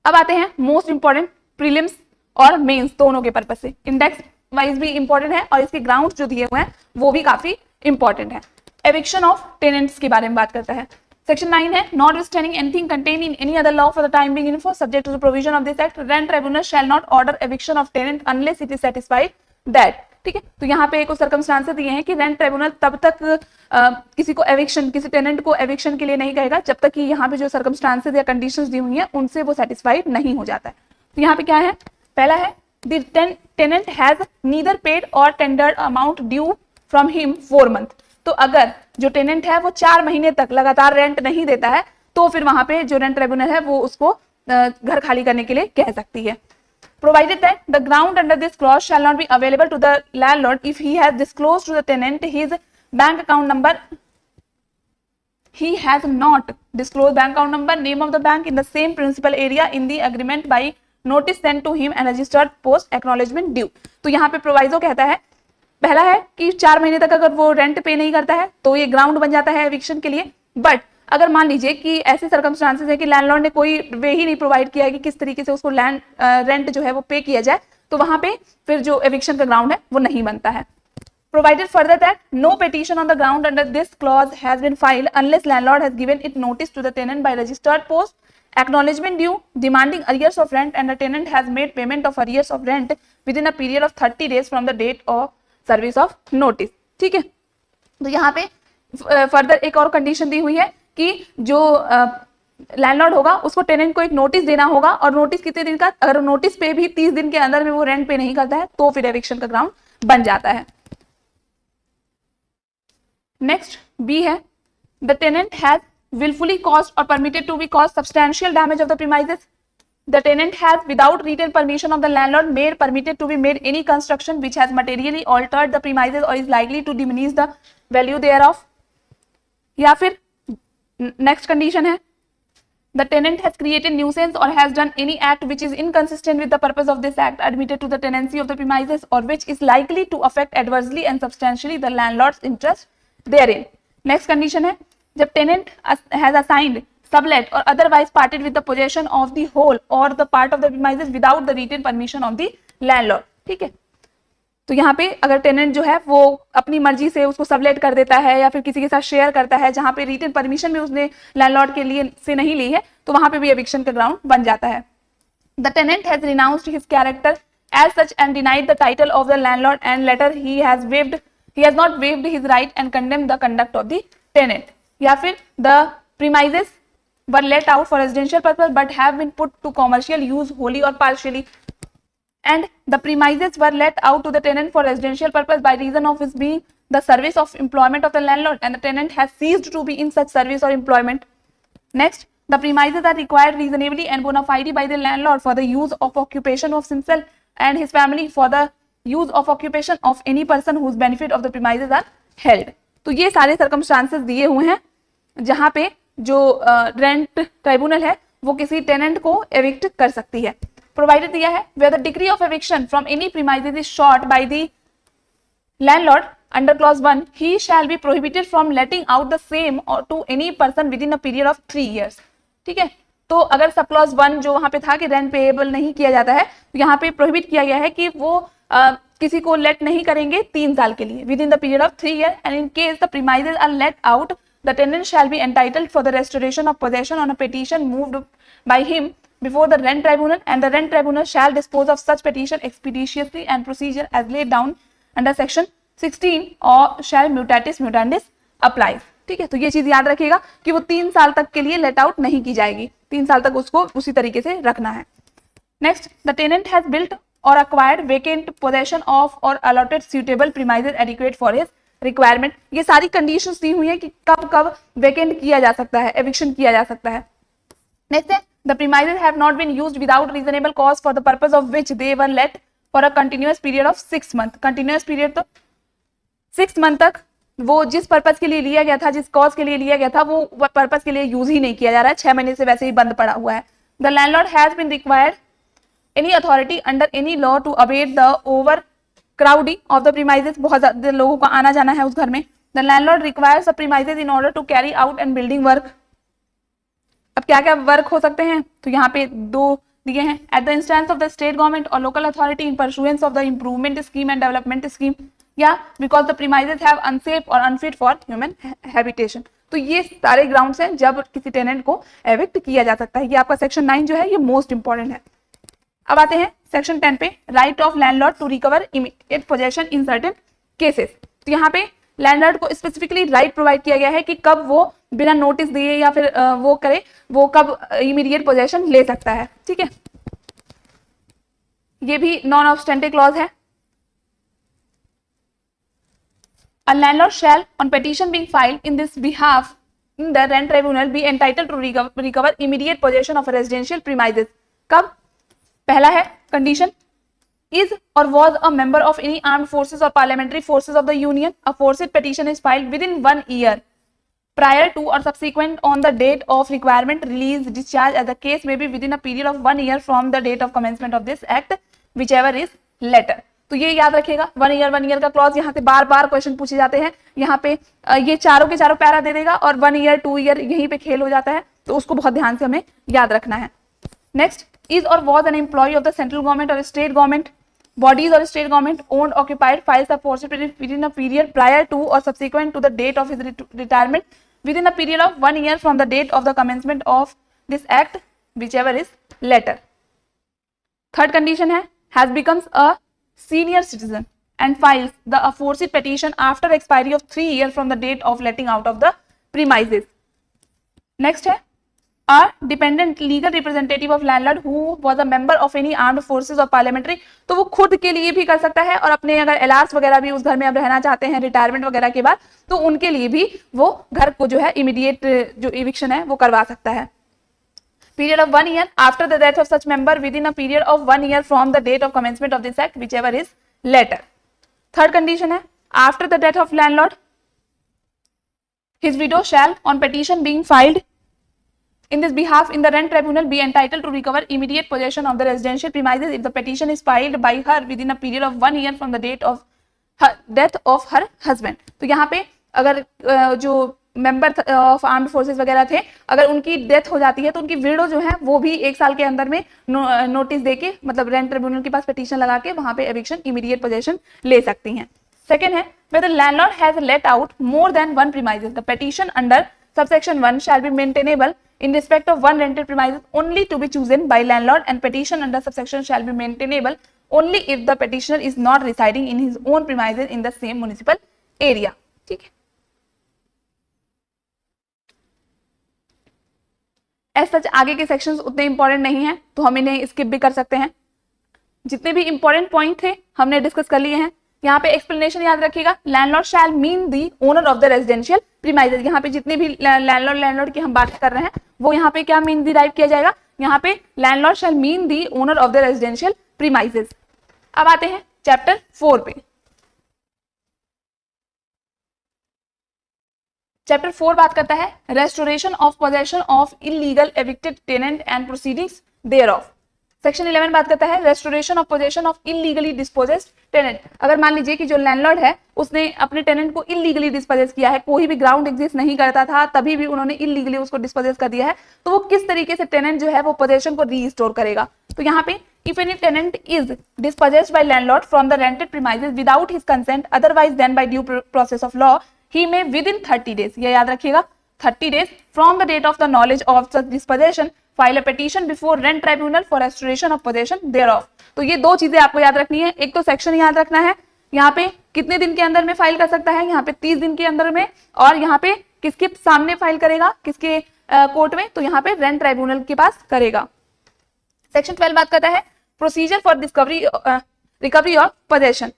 अब आते हैं मोस्ट इंपॉर्टेंट प्रीलिम्स और मेंस दोनों के पर्पस से। इंडेक्स वाइज भी इंपॉर्टेंट है और इसके ग्राउंड जो दिए हुए हैं वो भी काफी इंपॉर्टेंट है। एविक्शन ऑफ टेनेंट्स के बारे में बात करता है। सेक्शन 9 है notwithstanding anything contained in any other law for the time being info subject to the provision of this act rent tribunal shall not order eviction of tenant unless it is satisfied that, ठीक है। तो यहाँ पे एक circumstances दिए हैं कि rent tribunal तब तक किसी को एविक्शन, किसी टेनेंट को एविक्शन के लिए नहीं कहेगा जब तक कि यहाँ पे जो सर्कमस्टांसेस या कंडीशंस दी हुई हैं उनसे वो सेटिस्फाइड नहीं हो जाता है। तो यहाँ पे क्या है, पहला है the tenant has neither paid or tendered amount due from him 4 month. तो अगर जो टेनेंट है वो 4 महीने तक लगातार रेंट नहीं देता है तो फिर वहां पे जो रेंट ट्रिब्यूनल है वो उसको घर खाली करने के लिए कह सकती है। Provided that the ground under this clause shall not be available to the landlord if he has disclosed to the tenant his bank account number. He has not disclosed bank account number, name of the bank in the same principal area in the agreement by notice sent to him and registered post acknowledgement due. तो यहाँ पे proviso कहता है, पहला है कि 4 महीने तक अगर वो रेंट पे नहीं करता है तो ये ग्राउंड बन जाता है एविक्शन के लिए। बट अगर मान लीजिए कि ऐसे सर्कमस्टांसेस है कि लैंडलॉर्ड ने कोई वे ही नहीं प्रोवाइड किया है कि किस तरीके से उसको रेंट जो है वो पे किया जाए, तो वहां पे फिर जो एविक्शन का ग्राउंड है वो नहीं बनता है। Provided further that no petition on the ground under this clause has been filed unless landlord has given it notice to the tenant by registered post acknowledgement due demanding arrears of rent and the tenant has made payment of arrears of rent within a period of 30 days from the date of service of notice। ठीक है, तो यहाँ पे further एक और condition दी हुई है कि जो लैंडलॉर्ड होगा उसको टेनेंट को एक नोटिस देना होगा, और नोटिस कितने दिन का, अगर नोटिस पे भी 30 दिन के अंदर में वो रेंट पे नहीं करता है तो फिर एविक्शन का ग्राउंड बन जाता है। नेक्स्ट बी है the tenant has willfully caused or permitted to be caused substantial damage of the premises. The tenant has without written permission of the landlord made permitted to be made any construction which has materially altered the premises or is likely to diminish the value thereof. या फिर next condition है the tenant has created nuisance or has done any act which is inconsistent with the purpose of this act admitted to the tenancy of the premises or which is likely to affect adversely and substantially the landlord's interest therein. Next condition है जब tenant has assigned, sublet or otherwise parted with the possession of the whole or the part of the premises without the written permission of the landlord। ठीक है, तो यहाँ पे अगर tenant जो है वो अपनी मर्जी से उसको सबलेट कर देता है या फिर किसी के साथ शेयर करता है जहां पे रिटन परमिशन भी उसने लैंडलॉर्ड के लिए से नहीं ली है तो वहां पे भी एविक्शन का ग्राउंड बन जाता है। The tenant has renounced his character as such and denied the title of the landlord and latter he has not waived his right and condemned the conduct of the tenant. या फिर the premises were let out for residential purpose but have been put to commercial use wholly or partially and the premises were let out to the tenant for residential purpose by reason of his being the service of employment of the landlord and the tenant has ceased to be in such service or employment. Next, the premises are required reasonably and bona fide by the landlord for the use of occupation of himself and his family for the use of occupation of any person whose benefit of the premises are held. तो ये सारे circumstances दिए हुए हैं जहां पे जो rent tribunal है वो किसी टेनेंट को एविक्ट कर सकती है। प्रोवाइडेड दिया है where the degree of eviction from any premises is sought by the landlord under clause 1 he shall be prohibited from letting out the same or to any person within a period of 3 years। ठीक है, तो अगर सब clause 1 जो वहां पे था कि रेंट पेएबल नहीं किया जाता है तो यहाँ पे प्रोहिबिट किया गया है कि वो किसी को लेट नहीं करेंगे 3 साल के लिए within the period of 3 year and in case the premises are let out the tenant shall be entitled for the restoration of possession on a petition moved by him before the rent tribunal and the rent tribunal shall dispose of such petition expeditiously and procedure as laid down under section 16 or shall mutatis mutandis apply। ठीक है, तो ये चीज याद रखिएगा कि वो 3 साल तक के लिए लेट आउट नहीं की जाएगी, 3 साल तक उसको उसी तरीके से रखना है। Next, the tenant has built or acquired vacant possession of or allotted suitable premises adequate for his requirement। ये सारी कंडीशंस दी हुई है कि कब कब वेकेंट किया जा सकता है, एविक्शन किया जा सकता है। नेक्स्ट है the premises have not been used without reasonable cause for the purpose of which they were let for a continuous period of 6 months। continuous period तो 6 month तक वो जिस पर्पस के लिए लिया गया था, जिस कॉज के लिए लिया गया था वो पर्पस के लिए यूज ही नहीं किया जा रहा है, 6 महीने से वैसे ही बंद पड़ा हुआ है। the landlord has been required any authority under any law to abate the overcrowding of the premises। बहुत ज्यादा लोगों का आना जाना है उस घर में। the landlord requires the premises in order to carry out and building work। अब क्या क्या वर्क हो सकते हैं तो यहाँ पे 2 दिए हैं। At the instance of the state government or local authority in pursuance of the improvement scheme and development scheme या because the premises have unsafe or unfit for human habitation. तो ये सारे ग्राउंड्स हैं जब किसी टेनेंट को evict किया जा सकता है। ये आपका सेक्शन 9 जो है ये मोस्ट इंपॉर्टेंट है। अब आते हैं सेक्शन 10 पे, right of landlord to recover immediate possession in certain cases. तो यहाँ पे लैंडलॉर्ड को स्पेसिफिकली राइट प्रोवाइड किया गया है कि कब वो बिना नोटिस दिए या फिर वो कब इमीडिएट पोजेशन ले सकता है। ठीक है, ये भी नॉन ऑब्स्टेंटिव क्लॉज है। A landlord shall, on petition being filed in this behalf in the rent tribunal, be entitled to recover immediate possession of a residential premises. कब? पहला है condition, is or was a member of any armed forces or parliamentary forces of the union. A forced petition is filed within 1 year prior to or subsequent on the date of requirement, release, discharge, as the case may be, within a period of 1 year from the date of commencement of this act, whichever is later. तो ये याद रखिएगा, 1 year का clause यहाँ से बार बार question पूछे जाते हैं। यहाँ पे ये चारों के चारों पैरा दे देगा और 1 ईयर 2 ईयर यहीं पे खेल हो जाता है, तो उसको बहुत ध्यान से हमें याद रखना है। Next, is or was an employ of the central government or state government bodies or state government owned, occupied, files are forced within a period prior to or subsequent to the date of his retirement within a period of 1 year from the date of the commencement of this act, whichever is later. Third condition है, has becomes a senior citizen and files the aforesaid petition after expiry of 3 years from the date of letting out of the premises. Next है, a dependent legal representative of landlord who was a member of any armed forces or parliamentary, तो वो खुद के लिए भी कर सकता है और अपने अगर एलार्स वगैरह भी उस घर में अब रहना चाहते हैं रिटायरमेंट वगैरह के बाद, तो उनके लिए भी वो घर को जो है इमीडिएट जो इविक्शन है वो करवा सकता है। Period of 1 year after the death of such member within a period of 1 year from the date of commencement of this act, whichever is later. Third condition है, after the death of landlord, his widow shall, on petition being filed in this behalf in the rent tribunal, be entitled to recover immediate possession of the residential premises if the petition is filed by her within a period of 1 year from the date of her death of her husband. तो यहाँ पे अगर जो member of armed forces वगैरह थे, अगर उनकी death हो जाती है तो उनकी विडो जो है वो भी 1 साल के अंदर में नोटिस देके, मतलब रेंट ट्रिब्यूनल के पास पिटीशन लगा के वहां पे एविक्शन इमीडिएट पोजेशन ले सकती हैं। सेकेंड है, whether landlord has let out more than one premises, the petition under subsection 1 shall be maintainable in respect of one rented premises only to be chosen by landlord, and petition under subsection shall be maintainable only if the petitioner is not residing in his own premises in the same municipal area. ठीक है, as such आगे के sections उतने important नहीं है तो हम इन्हें स्किप भी कर सकते हैं। जितने भी इंपॉर्टेंट पॉइंट थे हमने डिस्कस कर लिए हैं। यहाँ पे एक्सप्लेनेशन याद रखिएगा, landlord shall mean the owner of the residential premises. यहाँ पे जितने भी लैंडलॉर्ड की हम बात कर रहे हैं वो यहाँ पे क्या मीन डिराइव किया जाएगा, यहाँ पे landlord shall mean the owner of the residential premises. अब आते हैं चैप्टर 4 पे। चैप्टर 4 बात करता है restoration of possession of illegal evicted tenant and proceedings thereof. Section 11 बात करता है restoration of possession of illegally dispossessed tenant. अगर मान लीजिए कि जो लैंडलॉर्ड है उसने अपने टेनेंट को इलीगली डिस्पोजेस किया है, कोई भी ग्राउंड एग्जिस्ट नहीं करता था तभी भी उन्होंने इलीगली उसको डिस्पोजेस कर दिया है, तो वो किस तरीके से टेनेंट जो है वो पोजेशन को रीस्टोर करेगा। तो यहाँ पे if any tenant is dispossessed by landlord from the rented premises without his consent otherwise than by due process of law, he may within 30 days, ये याद रखिएगा 30 days from the date of the knowledge of such dispossession file a petition before rent tribunal for restoration of possession thereof। तो ये दो चीजें आपको याद रखनी है, एक तो सेक्शन याद रखना है, यहाँ पे कितने दिन के अंदर में फाइल कर सकता है, यहाँ पे 30 दिन के अंदर में, और यहाँ पे किसके सामने फाइल करेगा, किसके कोर्ट में, तो यहाँ पे रेंट ट्राइब्यूनल के पास करेगा। सेक्शन 12 बात करता है procedure for recovery of possession.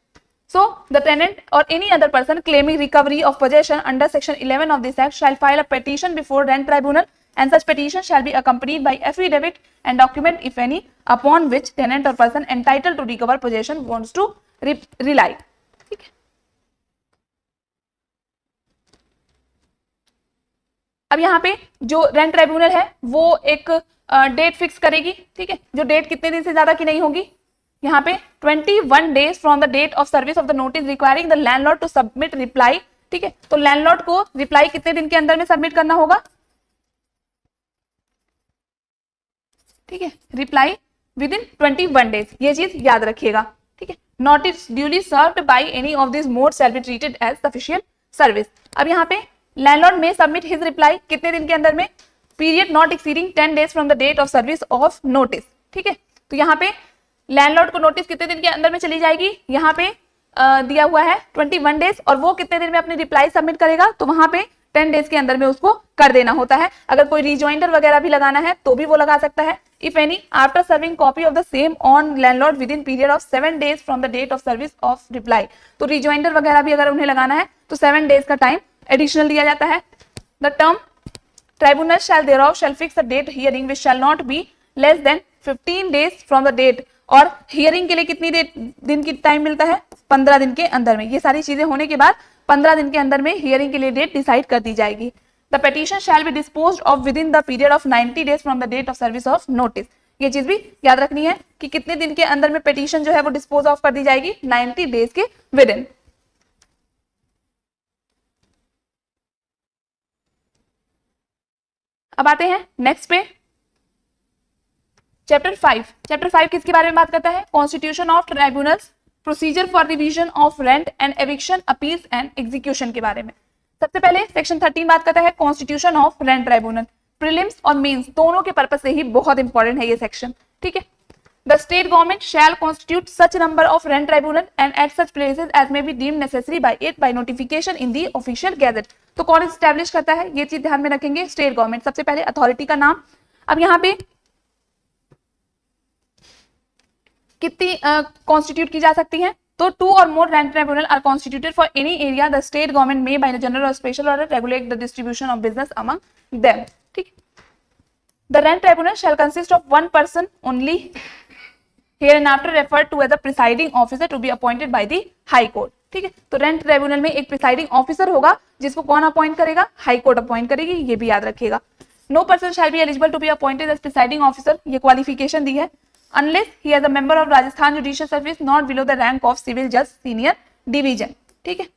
So the tenant or any other person claiming recovery of possession under section 11 of this act shall file a petition before rent tribunal, and such petition shall be accompanied by affidavit and document if any upon which tenant or person entitled to recover possession wants to rely। ठीक है, अब यहाँ पे जो rent tribunal है वो एक date fix करेगी। ठीक है, जो डेट कितने दिन से ज्यादा की नहीं होगी, यहाँ पे 21 days from the date of service of the notice requiring the landlord to submit reply. ठीक है, तो लैंडलॉर्ड को रिप्लाई कितने दिन के अंदर में सबमिट करना होगा, ठीक है, रिप्लाई विद इन 21 days, ये चीज याद रखिएगा। ठीक है, notice duly served by any of this mode shall be treated as sufficient service. अब यहाँ पे लैंडलॉर्ड में सबमिट हिज रिप्लाई कितने दिन के अंदर में, period not exceeding 10 days from the date of service of notice. ठीक है, तो यहाँ पे लैंडलॉर्ड को नोटिस कितने दिन के अंदर में चली जाएगी, यहाँ पे दिया हुआ है 21 डेज, और वो कितने दिन में अपनी रिप्लाई सबमिट करेगा, तो वहां पे 10 डेज के अंदर में उसको कर देना होता है। अगर कोई रिजॉइंडर वगैरह भी लगाना है तो भी वो लगा सकता है। If any after serving copy of the same on landlord within period of 7 days from the date of service of reply, तो रिजॉइंडर वगैरह भी अगर उन्हें लगाना है तो 7 डेज का टाइम एडिशनल दिया जाता है। The term tribunal shall thereof shall fix the date hearing which shall not be less than 15 days from the date, और हियरिंग के लिए कितनी दिन की टाइम मिलता है, 15 दिन के अंदर में। ये सारी चीजें होने के बाद 15 दिन के अंदर में हियरिंग के लिए डेट डिसाइड कर दी जाएगी। The petition shall be disposed of within the period of 90 days from the date of service of notice. ये चीज भी याद रखनी है कि कितने दिन के अंदर में पिटीशन जो है वो डिस्पोज ऑफ कर दी जाएगी, 90 डेज के विद इन। अब आते हैं नेक्स्ट पे, चैप्टर 5। चैप्टर 5 किसके बारे में बात करता है, constitution of tribunals, procedure for revision of rent and eviction appeals and execution के बारे में। सबसे पहले सेक्शन 13 बात करता है constitution of rent tribunal. Prelims और मेंस दोनों के पर्पस से ही बहुत इंपॉर्टेंट है ये सेक्शन। ठीक है, the state government shall constitute such number of rent tribunal and at such places as may be deemed necessary by it by notification in the official gazette. तो कौन एस्टैब्लिश करता है, ये चीज ध्यान में रखेंगे, स्टेट गवर्नमेंट। सबसे पहले अथॉरिटी का नाम, अब यहाँ पे कितनी कॉन्स्टिट्यूट की जा सकती है, तो 2 or more rent tribunal are constituted for any area the state government may by the general or special order regulate the distribution of business among them। ठीक, the rent tribunal shall consist of 1 person only, hereinafter referred to as the presiding officer to be appointed by the high court। ठीक है, तो rent tribunal में एक presiding officer होगा जिसको कौन appoint करेगा, हाई कोर्ट अपॉइंट करेगी, ये भी याद रखिएगा। No person shall be eligible to be appointed as presiding officer, ये क्वालिफिकेशन दी है, unless he is a member of Rajasthan Judicial Service not below the rank of civil judge senior division। ठीक है,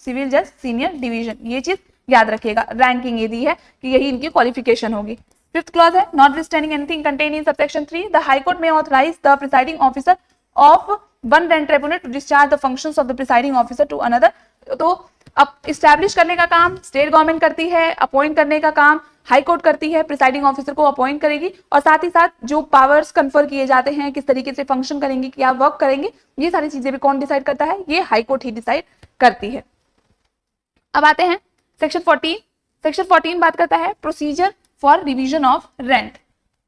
सिविल जज senior division, ये चीज याद रखिएगा, रैंकिंग ये दी है कि यही इनकी क्वालिफिकेशन होगी। 5th क्लॉज है, notwithstanding anything contained in subsection 3 the high court may authorize the presiding officer of one rent tribunal to discharge the functions of the presiding officer to another। तो अब establish करने का काम state government करती है, appoint करने का काम हाई कोर्ट करती है, प्रिसाइडिंग ऑफिसर को अपॉइंट करेगी, और साथ ही साथ जो पावर्स कन्फर किए जाते हैं, किस तरीके से फंक्शन करेंगे, क्या वर्क करेंगे, ये सारी चीजें भी कौन डिसाइड करता है, ये हाई कोर्ट ही डिसाइड करती है। अब आते हैं सेक्शन 14। सेक्शन 14 बात करता है procedure for revision of rent.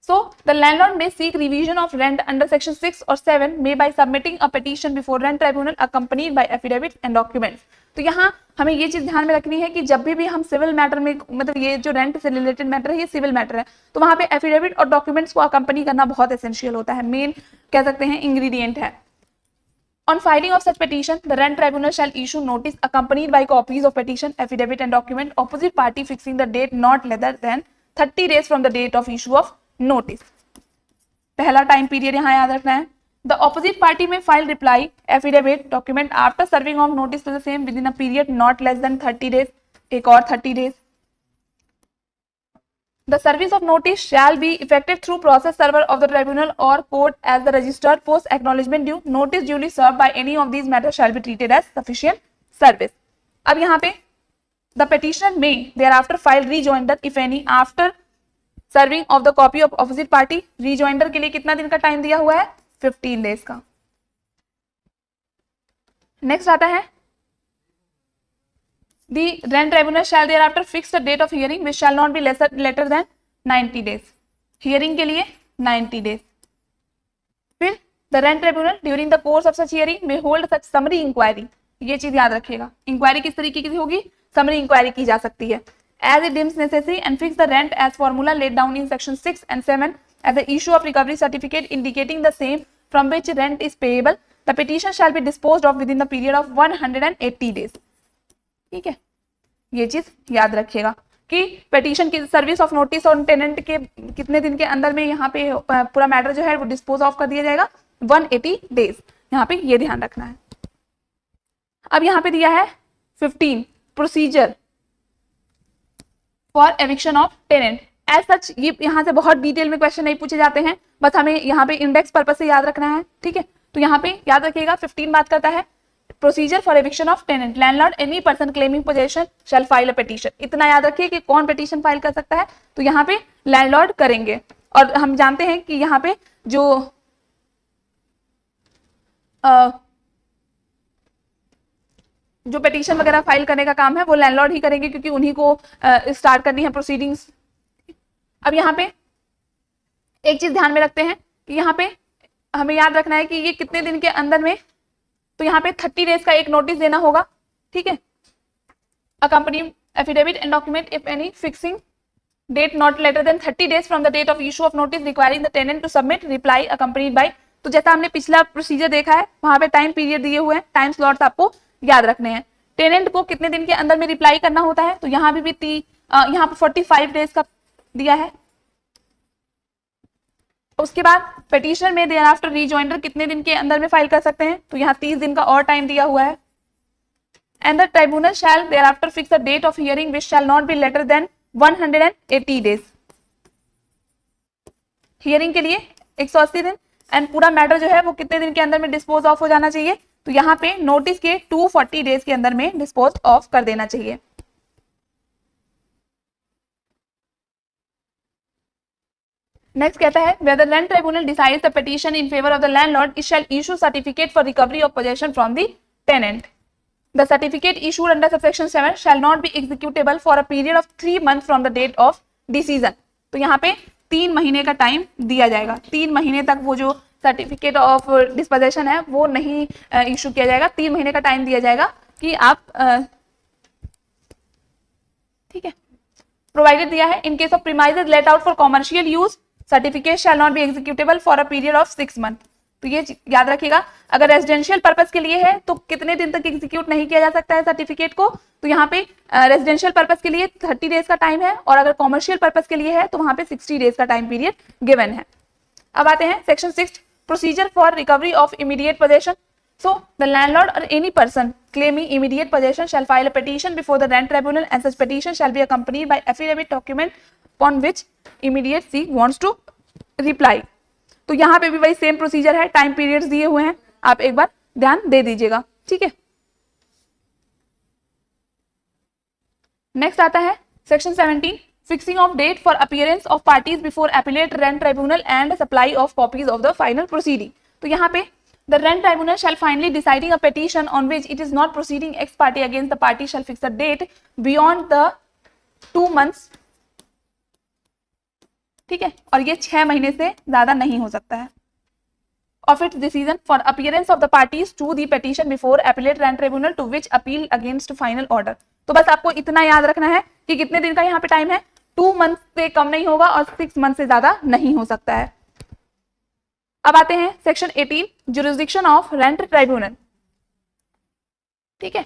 So the landlord may seek revision of rent under section 6 or 7 may by submitting a petition before rent tribunal accompanied by affidavit and documents। तो यहाँ हमें ये चीज ध्यान में रखनी है कि जब भी हम सिविल मैटर में, मतलब ये जो रेंट से रिलेटेड मैटर है, ये सिविल मैटर है, तो वहां पे एफिडेविट और डॉक्यूमेंट्स को अकम्पनी करना बहुत एसेंशियल होता है, मेन कह सकते हैं इंग्रेडिएंट है। On filing of such petition, the rent tribunal shall issue notice accompanied by copies of petition, affidavit and document, opposite party fixing the date not later than 30 days from the date of issue of notice। पहला time period यहाँ याद रखना है। The opposite party may file reply, affidavit, document after serving of notice to the same within a period not less than 30 days। एक और 30 days। The service of notice shall be effected through process server of the tribunal or court as the registered post acknowledgement due। Notice duly served by any of these matters shall be treated as sufficient service। अब यहाँ पे the petitioner may thereafter file rejoinder if any after serving of the copy of opposite party। rejoinder के लिए कितना दिन का time दिया हुआ है, 15 days का। नेक्स्ट आता है The rent tribunal shall thereafter fix the date of hearing which shall not be later than 90 days। hearing के लिए 90 days। फिर the rent tribunal during the course of such hearing may hold such summary inquiry। ये चीज याद रखिएगा, inquiry किस तरीके की होगी, समरी इंक्वायरी की जा सकती है। as it deems necessary and fix the rent as formula laid down in section 6 and 7 as the issue of recovery certificate indicating the same from which rent is payable। the petition shall be disposed of within the period of 180 days। ठीक है, ये चीज याद रखिएगा कि petition की service of notice और tenant के कितने दिन के अंदर में यहाँ पे पूरा मैटर जो है वो डिस्पोज ऑफ कर दिया जाएगा, 180 डेज। यहाँ पे ये ध्यान रखना है। अब यहाँ पे दिया है 15 procedure for eviction of tenant. As such ये यहाँ से बहुत डिटेल में क्वेश्चन नहीं पूछे जाते हैं, बस हमें यहाँ पे इंडेक्स पर्पज से याद रखना है। ठीक है, तो यहाँ पे याद रखिएगा 15 बात करता है procedure for eviction of tenant, landlord any person claiming possession shall file a petition. इतना याद रखिए कि कौन पिटीशन फाइल कर सकता है, तो यहाँ पे लैंडलॉर्ड करेंगे। और हम जानते हैं कि यहाँ पे जो पिटीशन वगैरह फाइल करने का काम है वो लैंडलॉर्ड ही करेंगे, क्योंकि उन्हीं को स्टार्ट करनी है प्रोसीडिंग्स। अब यहाँ पे एक चीज ध्यान में रखते हैं कि यहाँ पे हमें याद रखना है कि ये कितने दिन के अंदर में, तो यहाँ पे 30 डेज का एक नोटिस देना होगा, ठीक है। Accompany affidavit and document if any fixing date not later than 30 days from the date of issue of notice requiring the tenant to submit reply accompanied by. तो जैसा हमने पिछला प्रोसीजर देखा है, वहां पे टाइम पीरियड दिए हुए हैं, टाइम स्लॉट्स आपको याद रखने हैं। टेनेंट को कितने दिन के अंदर में रिप्लाई करना होता है, तो यहाँ भी यहाँ पे 45 डेज का दिया है। उसके बाद पिटीशनर में देयर आफ्टर रीजॉइंडर कितने दिन के अंदर में फाइल कर सकते हैं, तो यहाँ 30 दिन का और टाइम दिया हुआ है। And the tribunal shall thereafter fix the date of hearing which shall not be later than 180 days. Hearing के लिए 180 दिन, एंड पूरा मैटर जो है वो कितने दिन के अंदर में डिस्पोज ऑफ हो जाना चाहिए, तो यहाँ पे नोटिस के 240 डेज के अंदर में डिस्पोज ऑफ कर देना चाहिए। नेक्स्ट कहता है whether land tribunal decides the petition in favor of the landlord, it shall issue certificate for recovery of possession from the tenant. The certificate issued under subsection 7 shall not be executable for a period of 3 months from the date of decision. तो यहाँ पे 3 महीने का time दिया जाएगा, 3 महीने तक वो जो सर्टिफिकेट ऑफ डिस्पोजेशन है वो नहीं इशू किया जाएगा। 3 महीने का टाइम दिया जाएगा कि आप ठीक है। प्रोवाइडेड दिया है इन case of premises late out for commercial use certificate shell not B executable for a period of 6 month. तो ये याद रखिएगा, अगर रेजिडेंशियल पर्पस के लिए है तो कितने दिन तक एग्जीक्यूट नहीं किया जा सकता है सर्टिफिकेट को, तो यहाँ पे रेजिडेंशियल पर्पस के लिए 30 डेज का टाइम है, और अगर कॉमर्शियल पर्पस के लिए है तो वहां पे 60 डेज का टाइम पीरियड गिवन है। अब आते हैं section 6 procedure for recovery of immediate possession. So the landlord or any person claiming immediate possession shall file a petition before the rent tribunal, and such petition shall be accompanied by affidavit document upon which immediate he wants to reply. तो यहाँ पे भी वही same procedure है, time periods दिए हुए हैं, आप एक बार ध्यान दे दीजिएगा, ठीक है। नेक्स्ट आता है section 17 fixing of date for appearance of parties before appellate rent tribunal and supply of copies of the final proceeding. तो यहाँ पे the rent tribunal shall finally deciding a petition on which it is not proceeding ex parte against the party shall fix a date beyond the 2 months, ठीक है, और ये 6 महीने से ज्यादा नहीं हो सकता है, of its decision for appearance of the parties to the petition before appellate rent tribunal to which appeal against final order। तो बस आपको इतना याद रखना है कि कितने दिन का यहाँ पे टाइम है, 2 मंथ से कम नहीं होगा और 6 मंथ से ज्यादा नहीं हो सकता है। अब आते हैं section 18 jurisdiction of rent tribunal, ठीक है।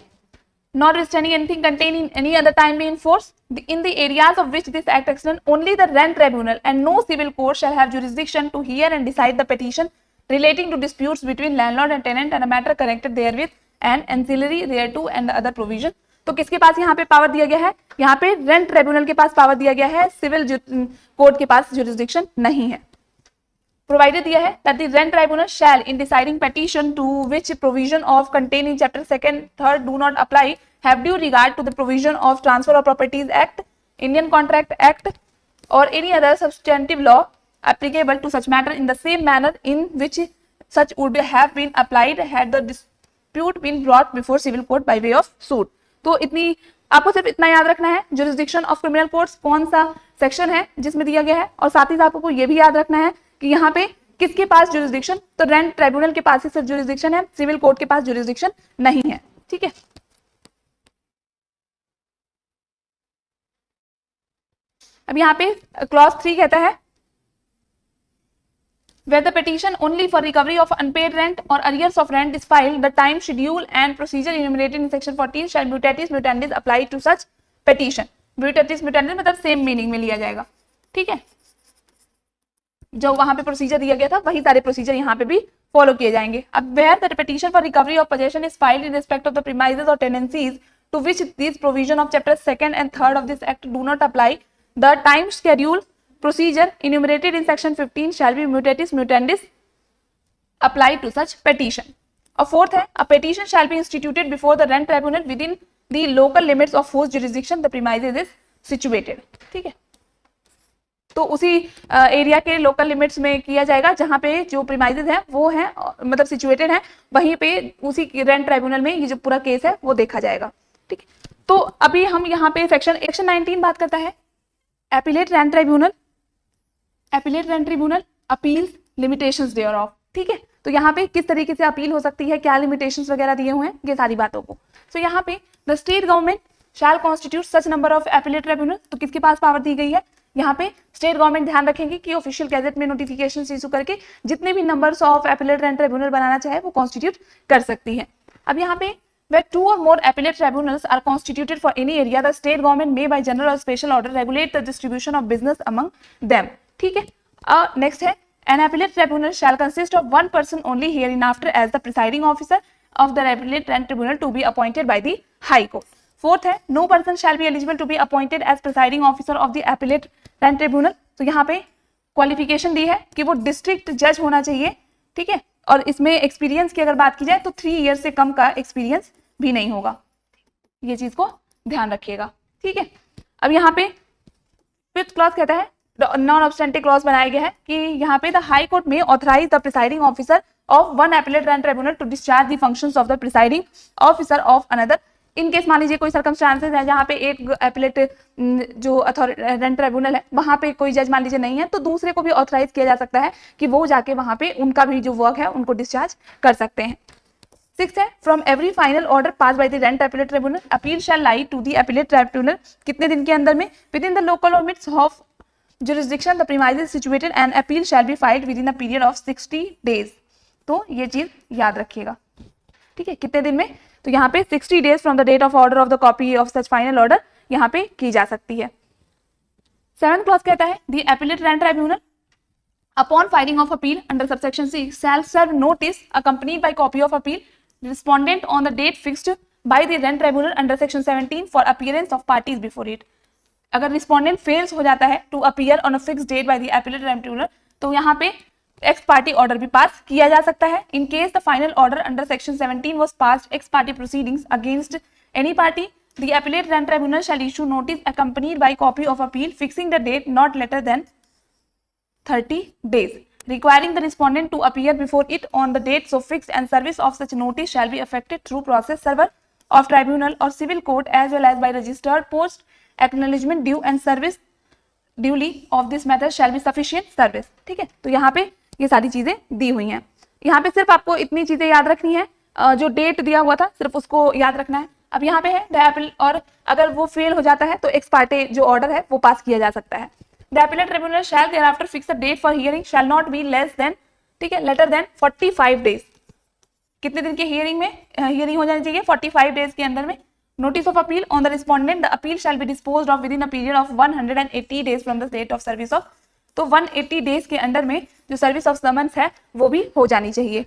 Notwithstanding anything contained in any other time be in force in the areas of which this act extends, only the rent tribunal and no civil court shall have jurisdiction to hear and decide the petition relating to disputes between landlord and tenant and a matter connected therewith and ancillary thereto and the other provision। तो किसके पास यहाँ पे power दिया गया है, यहाँ पे rent tribunal के पास पावर दिया गया है, सिविल कोर्ट के पास जुरिस्डिक्शन नहीं है। Provided दिया है that the rent tribunal shall in deciding petition to which provision of contained in chapter 2nd, 3rd do not apply have due regard to the provision of Transfer of Properties Act, Indian Contract Act or any other substantive law applicable to such matter in the same manner in which such would have been applied had the dispute been brought before civil court by way of suit। तो इतनी आपको सिर्फ इतना याद रखना है, jurisdiction of criminal courts कौन सा सेक्शन है जिसमें दिया गया है, और साथ ही आपको ये भी याद रखना है कि यहाँ पे किसके पास जुरिस्डिक्शन, तो रेंट ट्राइब्यूनल के पास ही सिर्फ जुरिस्डिक्शन है, सिविल कोर्ट के पास जुरिस्डिक्शन नहीं है, ठीक है। अब यहाँ पे क्लॉज 3 कहता है where the petition only for recovery of unpaid rent or arrears of rent is filed, the time, schedule and procedure enumerated in section 14 shall mutatis mutandis apply to such petition। mutatis mutandis मतलब same meaning में लिया जाएगा, ठीक है। जो वहां पे procedure दिया गया था वही सारे प्रोसीजर यहाँ पे भी फॉलो किए जाएंगे। अब where the petition for recovery of possession is filed in respect of the premises or tenancies to which these provision of chapter 2nd and 3rd of this act do not apply, the time, schedule, procedure enumerated in section 15 shall be mutatis mutandis apply to such petition। और fourth है, a petition shall be instituted before the rent tribunal within the local limits of whose jurisdiction the premises is situated. ठीक है, तो उसी area के local limits में किया जाएगा जहां पे जो प्रीमाइसेस है वो है मतलब सिचुएटेड है, वहीं पे उसी रेंट ट्राइब्यूनल में ये जो पूरा केस है वो देखा जाएगा। ठीक है, तो अभी हम यहाँ पे सेक्शन 19 बात करता है appellate rent tribunal, appellate rent tribunal appeals limitations thereof. ठीक है, तो यहाँ पे किस तरीके से अपील हो सकती है, क्या लिमिटेशंस वगैरह दिए हुए हैं, ये सारी बातों को। तो यहाँ पे the state government shall constitute such number of appellate tribunal, तो किसके पास पावर दी गई है, यहाँ पे स्टेट गवर्नमेंट ध्यान रखेंगे कि ऑफिशियल गैजेट में नोटिफिकेशन इशू करके जितने भी numbers of appellate rent tribunal बनाना चाहे वो कॉन्स्टिट्यूट कर सकती है। अब यहाँ पे where 2 or more appellate tribunals are constituted for any area, the state government may by general or special order regulate the distribution of business among them। ठीक है, next है an appellate tribunal shall consist of one person only hereinafter as the presiding officer of the appellate rent tribunal to be appointed by the high court। Fourth है no person shall be eligible to be appointed as presiding officer of the appellate rent tribunal। तो यहाँ पे qualification दी है कि वो district जज होना चाहिए। ठीक है, और इसमें एक्सपीरियंस की अगर बात की जाए तो 3 ईयर से कम का एक्सपीरियंस भी नहीं होगा, ये चीज को ध्यान रखिएगा। ठीक है, अब यहाँ पे 5th क्लॉज कहता है नॉन ऑब्स्टेंटिव क्लॉज बनाया गया है कि यहाँ पे द हाई कोर्ट में authorise the presiding officer of one appellate rent tribunal to discharge the functions of the presiding officer of another. In case मान लीजिए कोई सर्कमस्टांसेस है जहाँ पे एक एपीलेट जो रेंट ट्रिब्यूनल है वहां पे कोई जज मान लीजिए नहीं है, तो दूसरे को भी ऑथराइज किया जा सकता है कि वो जाके वहां पे उनका भी जो वर्क है उनको डिस्चार्ज कर सकते हैं। 6th है from every final order pass by the rent appellate tribunal appeal shall lie to the appellate tribunal कितने दिन के अंदर में, within the local limits of jurisdiction the premises situated and appeal shall be filed within a period of 60 days। तो ये चीज याद रखिएगा। ठीक है, कितने दिन में, तो यहाँ पे 60 days from the date of order of the copy of such final order यहाँ पे की जा सकती है। 7th clause कहता है the appellate rent tribunal upon filing of appeal under subsection C shall serve notice accompanied by copy of appeal respondent on the date fixed by the rent tribunal under section 17 for appearance of parties before it। अगर respondent fails हो जाता है to appear on a fixed date by the appellate rent tribunal तो यहाँ पे x party order भी पास किया जा सकता है। इन case the final order under section 17 was passed x party proceedings against any party the appellate rent tribunal shall issue notice accompanied by copy of appeal fixing the date not later than 30 days requiring the respondent to appear before it on the date so fixed and service of such notice shall be effected through process server of tribunal or civil court as well as by registered post acknowledgement due and service duly of this method shall be sufficient service। ठीक है, तो यहाँ पे ये सारी चीजें दी हुई हैं। यहाँ पे सिर्फ आपको इतनी चीजें याद रखनी है, जो डेट दिया हुआ था सिर्फ उसको याद रखना है। अब यहाँ पे है द एपील, और अगर वो फेल हो जाता है तो एक्स पार्टी जो ऑर्डर है वो पास किया जा सकता है। The appellate tribunal shall thereafter fix a date for hearing shall not be less than, ठीक है, लेटर देन 45 डेज। कितने दिन के हियरिंग में हियरिंग हो जानी चाहिए, 45 डेज के अंदर में। Notice of appeal on the respondent, the appeal shall be disposed of within a period of 180 days from the date of service of। तो 180 days के अंदर में जो सर्विस ऑफ समन्स है वो भी हो जानी चाहिए।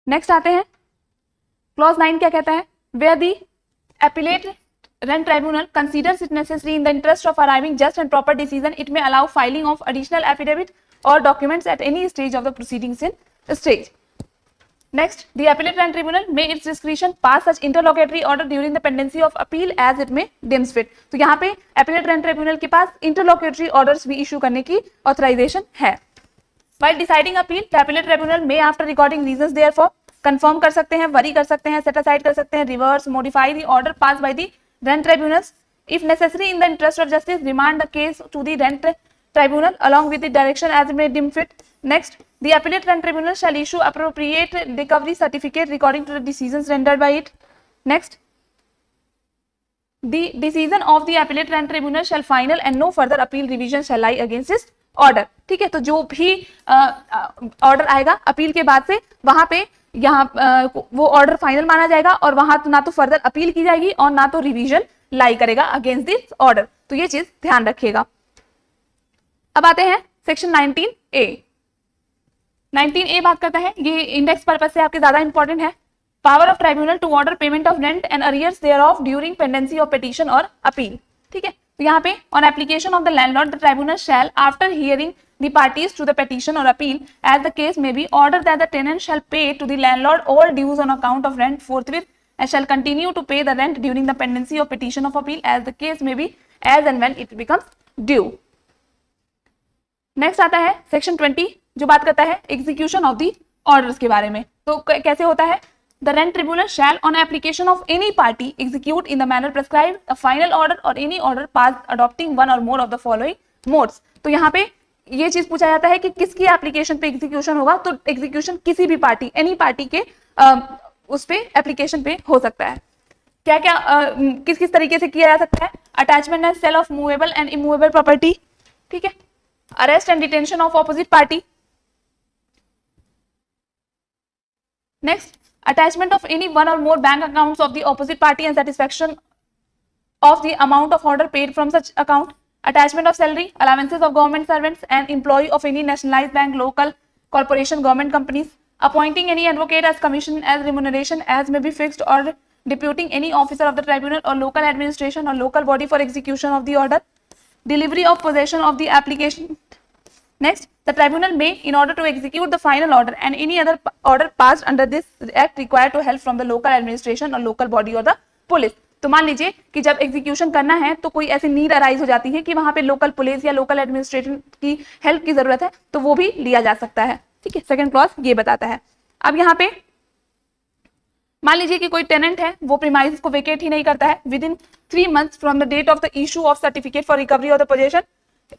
नेक्स्ट आते हैं क्लॉज 9 क्या कहता है, where the appellate rent tribunal considers it necessary in the interest of arriving just and proper decision it may allow filing of additional affidavit और documents at any stage of the proceedings in stage. Next, the appellate rent tribunal may its discretion pass such interlocutory order during the pendency of appeal as it may deems fit. तो यहाँ पे appellate rent tribunal के पास interlocutory orders भी issue करने की authorisation है। While deciding appeal, the appellate tribunal may, after recording reasons therefore, confirm कर सकते हैं, वरी कर सकते हैं, set aside कर सकते हैं, reverse, modify the order passed by the rent tribunals. If necessary, in the interest of justice, remand the case to the rent tribunal along with the direction as it may deem fit. Next, the appellate rent tribunal shall issue appropriate recovery certificate according to the decisions rendered by it. Next, the decision of the appellate rent tribunal shall final and no further appeal revision shall lie against its order. ठीक है, तो जो भी order आएगा appeal के बाद से वहां पे यहाँ वो ऑर्डर फाइनल माना जाएगा और वहां ना तो फर्दर अपील की जाएगी और ना तो रिवीजन लाई करेगा अगेंस्ट दिस ऑर्डर। तो ये चीज ध्यान रखिएगा। अब आते हैं सेक्शन 19A। 19A बात करता है, ये इंडेक्स पर्पस से आपके ज्यादा इंपॉर्टेंट है। Power of tribunal to order payment of rent and arrears thereof during pendency of petition or appeal. ठीक है, तो यहाँ पे on application of the landlord the tribunal shall after hearing the parties to the petition or appeal as the case may be order that the tenant shall pay to the landlord all dues on account of rent forthwith and shall continue to pay the rent during the pendency of petition of appeal as the case may be as and when it becomes due। Next आता है section 20 जो बात करता है execution of the orders के बारे में। तो कैसे होता है, the rent tribunal shall on application of any party execute in the manner prescribed a final order or any order pass adopting one or more of the following modes. तो यहाँ पे ये चीज पूछा जाता है कि किसकी एप्लीकेशन पे एग्जीक्यूशन होगा, तो एग्जीक्यूशन किसी भी पार्टी, एनी पार्टी के उस पे एप्लीकेशन पे हो सकता है। क्या क्या किस किस तरीके से किया जा सकता है, attachment and sale of movable and immovable property, ठीक है, arrest and detention of opposite party, next attachment of any one or more bank accounts of the opposite party and satisfaction of the amount of order paid from such account, attachment of salary, allowances of government servants and employee of any nationalized bank, local corporation, government companies, appointing any advocate as commission as remuneration as may be fixed or deputing any officer of the tribunal or local administration or local body for execution of the order, delivery of possession of the application. Next, the tribunal may, in order to execute the final order and any other order passed under this act, require to help from the local administration or local body or the police। तो मान लीजिए कि जब execution करना है तो कोई ऐसी नीड अराइज हो जाती है कि वहां पे लोकल पुलिस या लोकल एडमिनिस्ट्रेशन की हेल्प की जरूरत है, तो वो भी लिया जा सकता है। ठीक है, सेकंड क्लॉज ये बताता है। अब यहाँ पे मान लीजिए कि कोई टेनेंट है, वो प्रीमाइसेस को वेकेट ही नहीं करता है within 3 months from the date of the issue of certificate for recovery of the possession,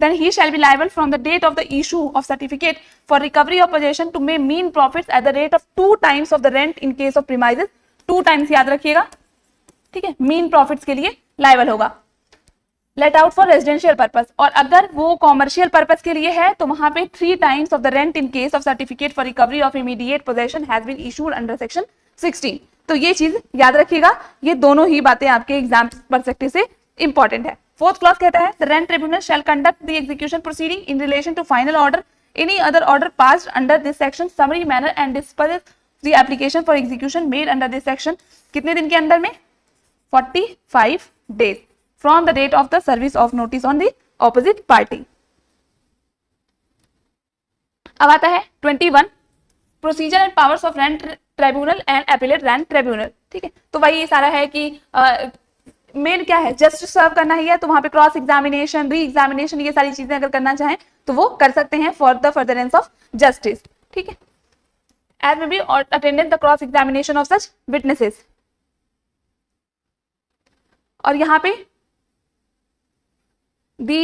then he shall be liable from the date of the issue of certificate for recovery of possession to make mean profits at the rate of 2 times of the rent in case of premises। 2 times याद रखिएगा, ठीक है, mean profits के लिए liable होगा। Late out for residential purpose, और अगर वो कॉमर्शियल पर्पस के लिए है तो वहां पे 3 times of the rent in case of certificate for recovery of immediate possession has been issued under section 16। तो ये चीज याद रखिएगा, ये दोनों ही बातें आपके एग्जाम पर्सपेक्टिव से इंपॉर्टेंट है। फोर्थ क्लॉज कहता है the rent tribunal shall conduct the execution proceeding in relation to final order any other order passed under this section summary manner and disperse the application for execution made under this section. कितने दिन के अंदर में, 45 days from the date of the service of notice on the opposite party। अब आता है 21 procedure and powers of rent tribunal and appellate rent tribunal. ठीक है, तो वही सारा है कि मेन क्या है, जस्ट सर्व करना ही है, तो वहां पे क्रॉस एग्जामिनेशन, री एग्जामिनेशन, ये सारी चीजें अगर करना चाहें तो वो कर सकते हैं for the furtherance of justice. ठीक है, as may be attendance the cross examination of such witnesses. और यहाँ पे the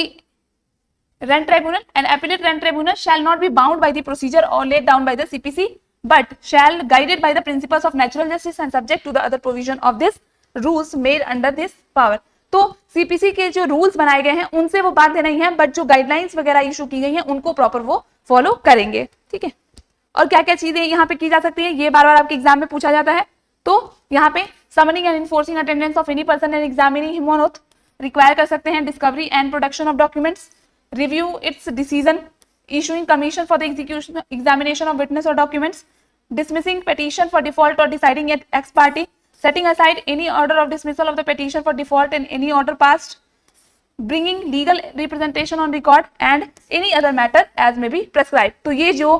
rent tribunal and appellate rent tribunal shall not be bound by the procedure or laid down by the CPC but shall guided by the principles of natural justice and subject to the other provision of this rules made under this power। तो CPC के जो rules बनाए गए हैं उनसे वो बाध्य नहीं है, बट जो गाइडलाइंस वगैरह इशू की गई हैं उनको प्रॉपर वो फॉलो करेंगे। ठीक है, और क्या क्या चीजें यहाँ पे की जा सकती है, ये बार बार आपके एग्जाम में पूछा जाता है। तो यहाँ पे summoning and enforcing attendance of any person and examining him on oath require कर सकते हैं, discovery and production of documents, review its decision, issuing commission for the execution examination of witness or documents, dismissing petition for default or deciding at ex parte, setting aside any order of dismissal of the petition for default and any order passed, bringing legal representation on record and any other matter as may be prescribed। तो ये जो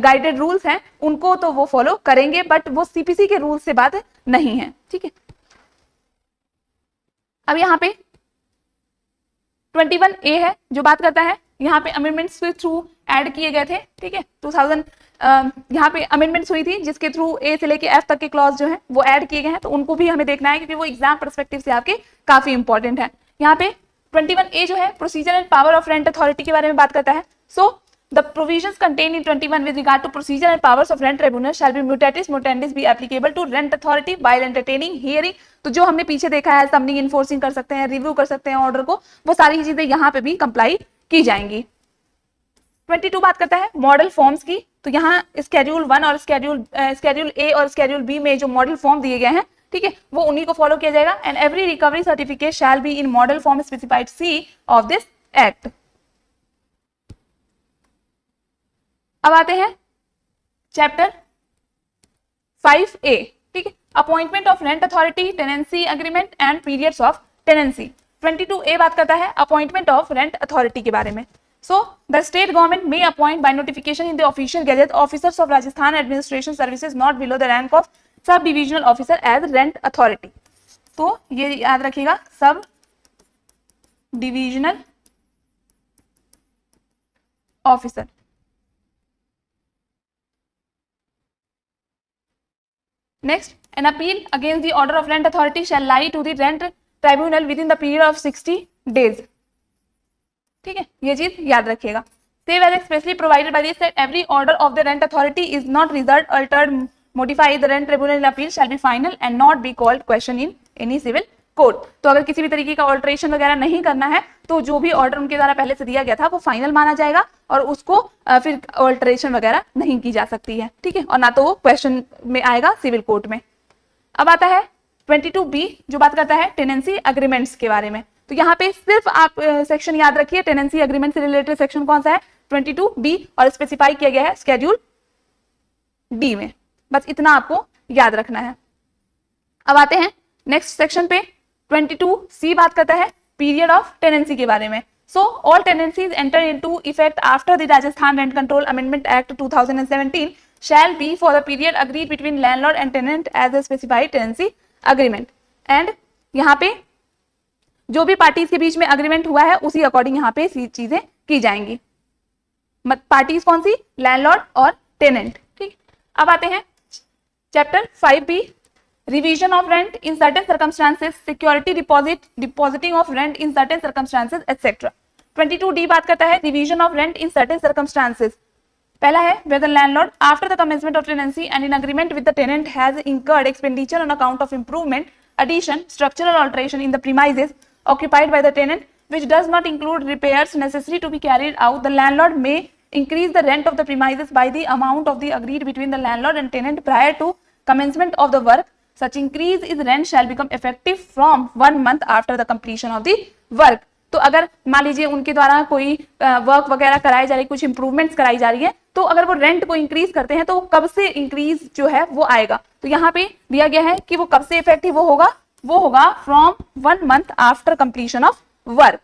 guided rules हैं उनको तो वो follow करेंगे, but वो CPC के रूल्स से बात नहीं है। ठीक है, अब यहाँ पे 21A है जो बात करता है, यहाँ पे अमेंडमेंट्स के थ्रू ऐड किए गए थे। ठीक है, 2000 यहाँ पे अमेंडमेंट्स हुई थी जिसके थ्रू ए से लेके एफ तक के क्लॉज जो है वो ऐड किए गए हैं, तो उनको भी हमें देखना है क्योंकि वो एग्जाम पर्सपेक्टिव से आपके काफी इंपॉर्टेंट है। यहाँ पे 21A जो है procedure and power of rent authority के बारे में बात करता है। So the provisions contain in 21 with regard to procedure and powers of rent tribunal shall be mutatis mutandis be applicable to rent authority while entertaining hearing. तो जो हमने पीछे देखा है, समनिंग इन्फोर्सिंग कर सकते हैं, रिव्यू कर सकते हैं ऑर्डर को, वो सारी चीजें यहाँ पे भी कंप्लाई की जाएंगी। 22 बात करता है मॉडल फॉर्म्स की। तो यहाँ स्केड्यूल 1 और स्केड्यूल ए और स्केड्यूल बी में जो मॉडल फॉर्म दिए गए हैं, ठीक है, वो उन्हीं को फॉलो किया जाएगा। And every recovery certificate shall be in model form specified C of this act. अब आते हैं चैप्टर 5A, ठीक है, appointment of rent authority, tenancy agreement and periods of tenancy. 22A बात करता है अपॉइंटमेंट ऑफ रेंट अथॉरिटी के बारे में। So the state government may appoint by notification in the official gazette officers of Rajasthan administration services not below the rank of sub divisional officer as rent authority। तो ये याद रखिएगा, sub divisional officer. Next, an appeal against the order of rent authority shall lie to the rent tribunal within the period of 60 days। ठीक है, ये चीज याद रखिएगा। Save as expressly provided by this that every order of the rent authority is not reserved, altered, modified, the rent tribunal in appeal shall be final and not be called question in any civil court। तो अगर किसी भी तरीके का alteration वगैरह नहीं करना है तो जो भी ऑर्डर उनके द्वारा पहले से दिया गया था वो फाइनल माना जाएगा और उसको फिर ऑल्टरेशन वगैरह नहीं की जा सकती है, ठीक है, और ना तो वो क्वेश्चन में आएगा सिविल कोर्ट में। अब आता है 22B जो बात करता है टेनेंसी एग्रीमेंट्स के बारे में। तो यहाँ पे सिर्फ आप सेक्शन याद रखिए, टेनेंसी एग्रीमेंट से रिलेटेड सेक्शन कौन सा है, 22B, और स्पेसिफाई किया गया है शेड्यूल डी में। बस इतना आपको याद रखना है। अब आते हैं नेक्स्ट सेक्शन पे। 22C बात करता है पीरियड ऑफ टेनेंसी के बारे में। So all tenancies enter into effect after the Rajasthan rent control amendment act 2017 shall be for the period agreed between landlord and tenant as a specified tenancy agreement। And यहाँ पे जो भी parties के बीच में agreement हुआ है उसी अकॉर्डिंग यहाँ पे चीजें की जाएंगी। पार्टीज कौन सी, लैंडलॉर्ड और टेनेंट, ठीक। अब आते हैं chapter 5B, revision of rent in certain circumstances, security deposit, depositing of rent in certain circumstances etcetera. 22D बात करता है revision of rent in certain circumstances. पहला है where the landlord after the commencement of tenancy and in agreement with the tenant has incurred expenditure on account of improvement, addition, structural alteration in the premises occupied by the tenant which does not include repairs necessary to be carried out, the landlord may increase the rent of the premises by the amount of the agreed between the landlord and tenant prior to commencement of the work। Such increase in rent shall become effective from 1 month after the completion of the work। तो अगर मान लीजिए उनके द्वारा कोई work वगैरह कराई जा रही है, कुछ इंप्रूवमेंट्स कराई जा रही है, तो अगर वो रेंट को इंक्रीज करते हैं तो कब से इंक्रीज जो है वो आएगा, तो यहाँ पे दिया गया है कि वो कब से इफेक्टिव वो होगा from 1 month after completion of work.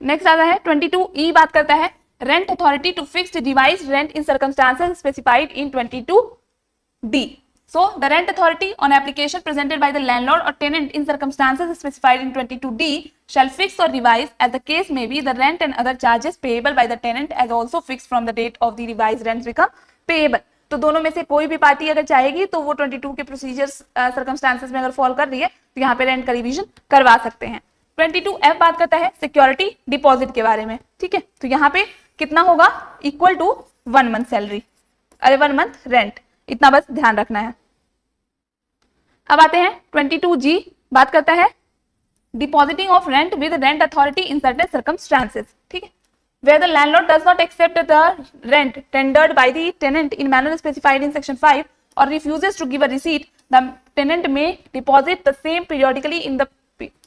Next आता है 22E बात करता है rent authority to fix device rent in circumstances specified in 22D। So the rent authority on application presented by the landlord or tenant in circumstances specified in 22D shall fix or revise as the case may be the rent and other charges payable by the tenant as also fixed from the date of the revised rents become payable। तो दोनों में से कोई भी party अगर चाहेगी तो वो 22 के प्रोसीजर्स सर्कमस्टांसेस में अगर फॉलो कर रही है तो यहाँ पे रेंट का रिवीजन करवा सकते हैं। 22F बात करता है सिक्योरिटी डिपॉजिट के बारे में, ठीक है, तो यहाँ पे कितना होगा, इक्वल टू 1 मंथ सैलरी, अरे 1 मंथ रेंट, इतना बस ध्यान रखना है। अब आते हैं 22G बात करता है depositing of rent with rent authority in certain circumstances, ठीक है, where the landlord does not accept the rent tendered by the tenant in manner specified in section 5 or refuses to give a receipt, the tenant may deposit the same periodically in the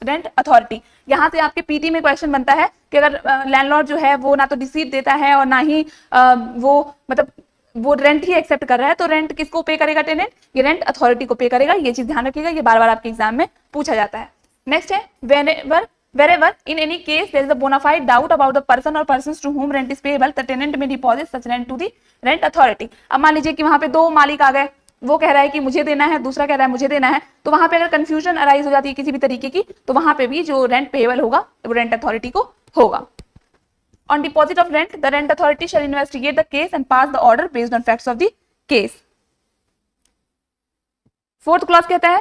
rent authority. यहाँ से आपके PT में question बनता है कि अगर landlord जो है वो ना तो रिसीट देता है और ना ही वो रेंट ही एक्सेप्ट कर रहा है, तो रेंट किसको पे करेगा, टेनेंट, ये रेंट अथॉरिटी को पे करेगा। ये चीज ध्यान रखिएगा, ये बार बार आपके एग्जाम में पूछा जाता है। नेक्स्ट है wherever in any case there is a bona fide doubt about the person or persons to whom rent is payable, the tenant may deposit such rent to the rent authority। अब मान लीजिए कि वहां पे 2 मालिक आ गए, वो कह रहा है कि मुझे देना है, दूसरा कह रहा है मुझे देना है, तो वहां पे अगर कंफ्यूजन अराइज हो जाती है किसी भी तरीके की, तो वहां पे भी जो रेंट पेएबल होगा वो रेंट अथॉरिटी को होगा। On deposit of rent, the rent authority shall investigate the case and pass the order based on facts of the case। 4th clause कहता है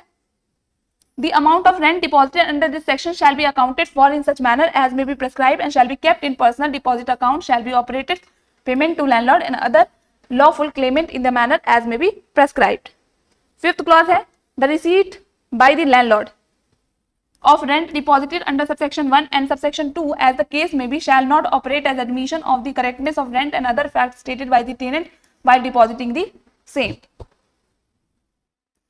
the amount of rent deposited under this section shall be accounted for in such manner as may be prescribed and shall be kept in personal deposit account, shall be operated payment to landlord and other lawful claimant in the manner as may be prescribed। 5th clause है the receipt by the landlord of rent deposited under subsection 1 and subsection 2 as the case may be shall not operate as admission of the correctness of rent and other facts stated by the tenant while depositing the same।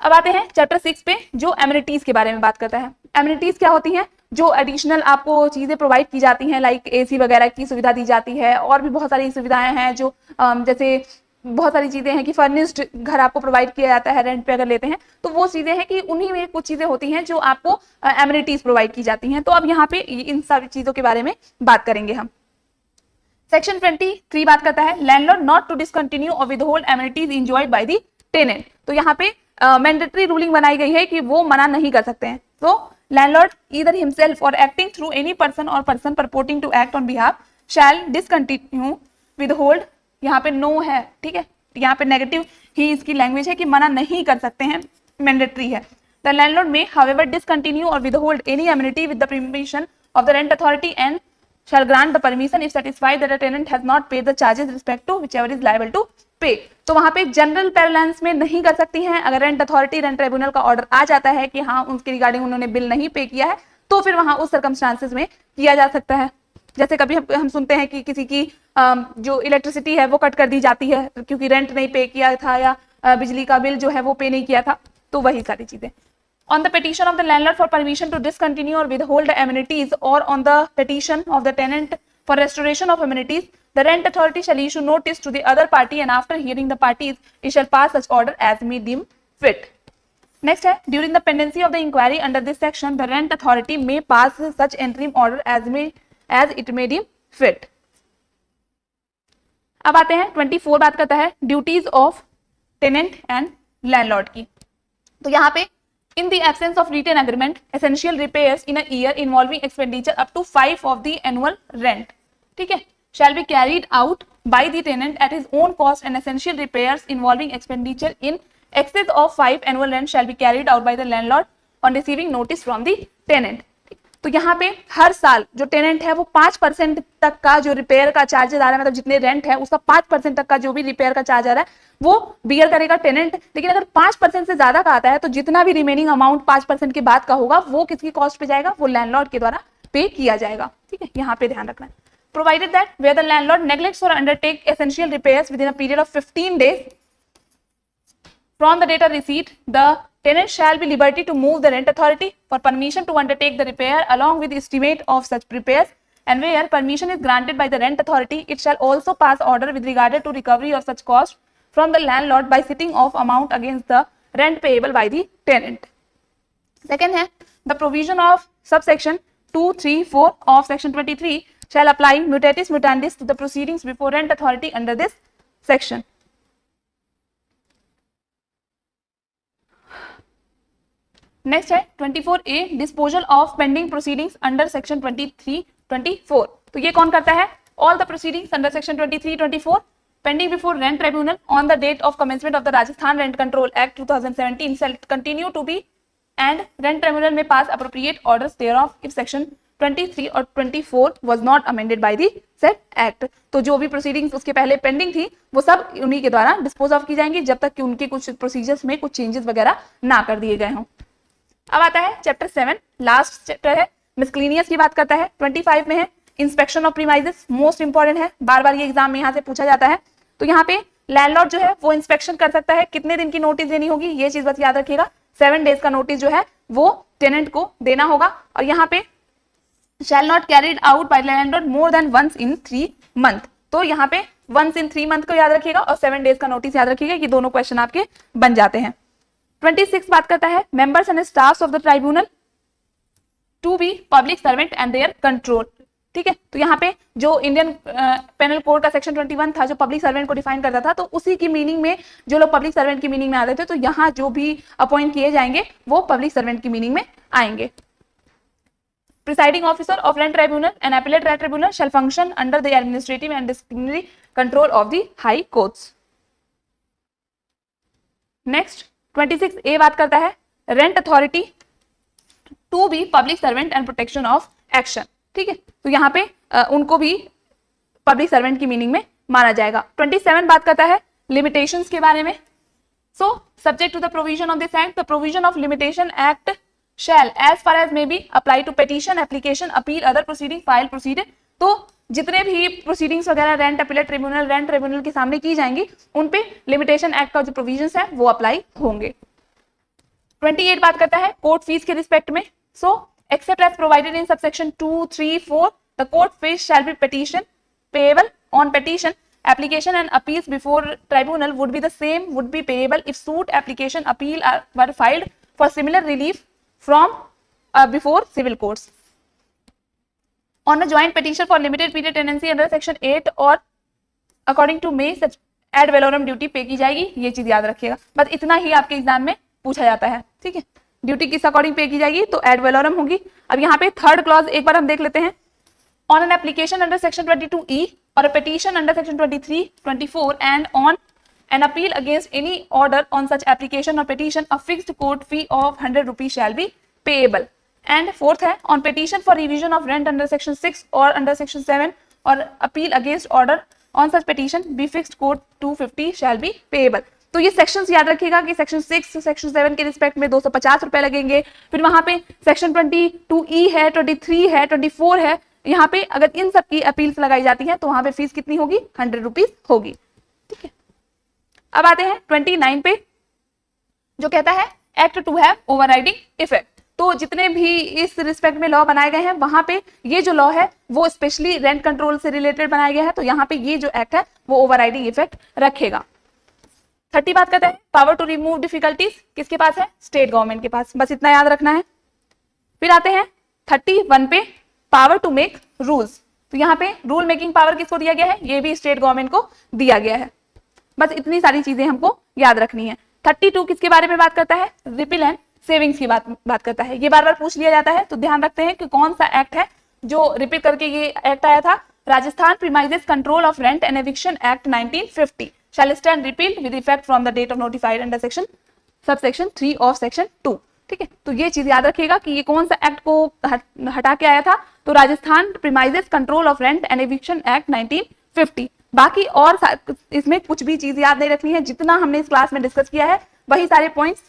अब आते हैं chapter 6 पे, जो amenities के बारे में बात करता है। एमिनिटीज क्या होती हैं? जो एडिशनल आपको चीजें प्रोवाइड की जाती हैं, लाइक एसी वगैरह की सुविधा दी जाती है, और भी बहुत सारी सुविधाएं हैं जो जैसे बहुत सारी चीजें हैं कि फर्निश्ड घर आपको प्रोवाइड किया जाता है रेंट पे अगर लेते हैं, तो वो चीजें हैं कि उन्हीं में कुछ चीजें होती हैं जो आपको एमिनिटीज प्रोवाइड की जाती हैं। तो अब यहाँ पे इन सारी चीजों के बारे में बात करेंगे हम। सेक्शन 23 बात करता है लैंडलॉर्ड नॉट टू डिसकंटिन्यू और withhold amenities enjoyed by the tenant. तो यहाँ पे मैंडेटरी रूलिंग बनाई गई है कि वो मना नहीं कर सकते हैं। तो landlord either himself or acting through any person or person purporting to act on behalf shall discontinue withhold, यहाँ पे नो है, ठीक है, यहाँ पे नेगेटिव ही इसकी लैंग्वेज है कि मना नहीं कर सकते हैं, मैंडेटरी है। द लैंडलॉर्ड में हाउएवर डिसकंटिन्यू और withhold any amenity with the permission of the rent authority and shall grant the permission if satisfied that the tenant has not paid the charges respect to whichever is liable to pay। तो वहां पे general पैरेलेंस में नहीं कर सकती हैं। अगर rent authority, rent tribunal का ऑर्डर आ जाता है कि हाँ उनके रिगार्डिंग उन्होंने बिल नहीं पे किया है, तो फिर वहां उस सर्कमस्टांसेस में किया जा सकता है। जैसे कभी हम सुनते हैं कि किसी की जो इलेक्ट्रिसिटी है वो कट कर दी जाती है क्योंकि रेंट नहीं पे किया था या बिजली का बिल जो है वो पे नहीं किया था, तो वही सारी चीजें। On the petition of the landlord for permission to discontinue or withhold the amenities, or on the petition of the tenant for restoration of amenities, the rent authority shall issue notice to the other party, and after hearing the parties, it shall pass such order as may deem fit. Next है, during the pendency of the inquiry under this section, the rent authority may pass such interim order as it may deem fit. अब आते हैं 24 बात करता है duties of tenant and landlord की। तो यहाँ पे in the absence of written agreement, essential repairs in a year involving expenditure up to 5 of the annual rent, ठीक है, shall be carried out by the tenant at his own cost, and essential repairs involving expenditure in excess of 5 annual rent shall be carried out by the landlord on receiving notice from the tenant। तो यहाँ पे हर साल जो tenant है वो 5% तक का जो रिपेयर का चार्जेस आ रहा है, मतलब जितने रेंट है उसका 5% तक का जो भी रिपेयर का चार्ज आ रहा है वो बियर करेगा टेनेंट। लेकिन अगर 5% से ज्यादा का आता है तो जितना भी रिमेनिंग अमाउंट 5% के बाद का होगा वो किसकी कॉस्ट पे जाएगा, वो लैंडलॉर्ड के द्वारा पे किया जाएगा। ठीक है, यहाँ पे ध्यान रखना है। Provided that where the landlord neglects or undertake essential repairs within a period of 15 days from the date of receipt, the tenant shall be liberty to move the rent authority for permission to undertake the repair along with estimate of such repairs, and where permission is granted by the rent authority, it shall also pass order with regard to recovery of such cost from the landlord by setting off amount against the rent payable by the tenant. Second है, the provision of subsection 2, 3, 4 of section 23 shall apply mutatis mutandis to the proceedings before rent authority under this section. Next है 24A disposal of pending proceedings under section 23, 24। तो ये कौन करता है? All the proceedings under section 23, 24 pending before rent tribunal on the date of commencement of the Rajasthan rent control act 2017 shall continue to be, and rent tribunal may pass appropriate orders thereof if section 23 और 24 was not amended by the said act। तो जो भी proceedings उसके पहले pending थी वो सब उन्हीं के द्वारा डिस्पोज ऑफ की जाएंगी जब तक कि उनके कुछ प्रोसीजर्स में कुछ चेंजेस वगैरह ना कर दिए गए हों। अब आता है चैप्टर 7, लास्ट चैप्टर है, मिसक्लेनियस की बात करता है। 25 में है inspection of premises, most important है, बार बार ये एग्जाम में यहाँ से पूछा जाता है। तो यहाँ पे लैंडलॉर्ड जो है वो इंस्पेक्शन कर सकता है। कितने दिन की नोटिस देनी होगी ये चीज बस याद रखिएगा, 7 days का नोटिस जो है वो टेनेंट को देना होगा। और यहाँ पे shall not carried out by landlord more than once in 3 months। तो यहाँ पे वंस इन 3 months को याद रखिएगा और 7 days का नोटिस याद रखिएगा, ये दोनों क्वेश्चन आपके बन जाते हैं। 26 बात करता है members and staffs of the tribunal to be public servant and their control. ठीक है, तो यहाँ पे जो इंडियन पेनल कोड का सेक्शन 21 था जो पब्लिक सर्वेंट को डिफाइन करता था, तो उसी की मीनिंग में जो लोग पब्लिक सर्वेंट की मीनिंग में आते थे, तो यहाँ जो भी अपॉइंट किए जाएंगे वो पब्लिक सर्वेंट की मीनिंग में आएंगे। Presiding officer of rent tribunal and appellate rent tribunal shall function under the administrative and disciplinary control of the high courts. Next 26A बात करता है rent authority to be public servant and protection of action. ठीक है, तो यहाँ पे उनको भी पब्लिक सर्वेंट की मीनिंग में माना जाएगा। 27 बात करता है लिमिटेशंस के बारे में। So subject to the provision of this act, the provision of limitation act shall as far as may be apply to petition, application, appeal, other proceeding, file proceed. तो जितने भी प्रोसीडिंग्स वगैरह rent appellate tribunal, rent tribunal के सामने की जाएंगी उन पे लिमिटेशन एक्ट का जो प्रोविजंस है वो अप्लाई होंगे। 28 बात करता है कोर्ट फीस के रिस्पेक्ट में. So except as provided in subsection 2, 3, 4 the court fee shall be petition payable on petition application and appeals before tribunal would be the same would be payable if suit application appeal were filed for similar relief from before civil courts on a joint petition for limited period tenancy under section 8 or according to may such ad valorem duty पे की जाएगी. ये चीज याद रखिएगा, बस इतना ही आपके एग्जाम में पूछा जाता है. ठीक है, ड्यूटी किस अकॉर्डिंग पे की जाएगी तो एड वेलोरम होगी. अब यहाँ पे थर्ड क्लॉज एक बार हम देख लेते हैं. On an application under section 22E or a petition under section 23, 24 and on an appeal against any order on such application or petition, a fixed court fee of 100 rupees shall be payable. And fourth है on petition for revision of rent under section 6 or under section 7 or appeal against order on such petition, be fixed court 250 shall be payable. तो ये sections याद रखिएगा कि section 6 section 7 के respect में 250 रुपए लगेंगे. फिर वहां पे सेक्शन 22E है, 23 है, 24 है. यहाँ पे अगर इन सब की अपील्स लगाई जाती है तो वहां पे फीस कितनी होगी 100 रुपीज होगी. ठीक है, अब आते हैं 29 पे जो कहता है act to have overriding effect. तो जितने भी इस रिस्पेक्ट में लॉ बनाए गए हैं वहां पे ये जो लॉ है वो स्पेशली रेंट कंट्रोल से रिलेटेड बनाया गया है. तो यहाँ पे ये जो एक्ट है वो ओवरराइडिंग इफेक्ट रखेगा. 30 बात करता है पावर टू रिमूव डिफिकल्टीज किसके पास है, स्टेट गवर्नमेंट के पास. बस इतना याद रखना है. फिर आते हैं 31 पे पावर टू मेक रूल्स. तो यहाँ पे रूल मेकिंग पावर किसको दिया गया है, ये भी स्टेट गवर्नमेंट को दिया गया है. बस इतनी सारी चीजें हमको याद रखनी है. 32 किसके बारे में बात करता है, रिपील एंड सेविंग्स की बात करता है. ये बार बार पूछ लिया जाता है तो ध्यान रखते हैं कि कौन सा एक्ट है जो रिपील करके ये एक्ट आया था. Rajasthan premises control of rent and eviction act 1950 shall stand repealed with effect from the date of notified under section subsection 3 of section 2. ठीक है, तो ये चीज याद रखिएगा कि ये कौन सा एक्ट को हटा के आया था. तो Rajasthan premises control of rent and eviction act 1950. बाकी और इसमें कुछ भी चीज याद नहीं रखनी है. जितना हमने इस क्लास में डिस्कस किया है वही सारे पॉइंट्स.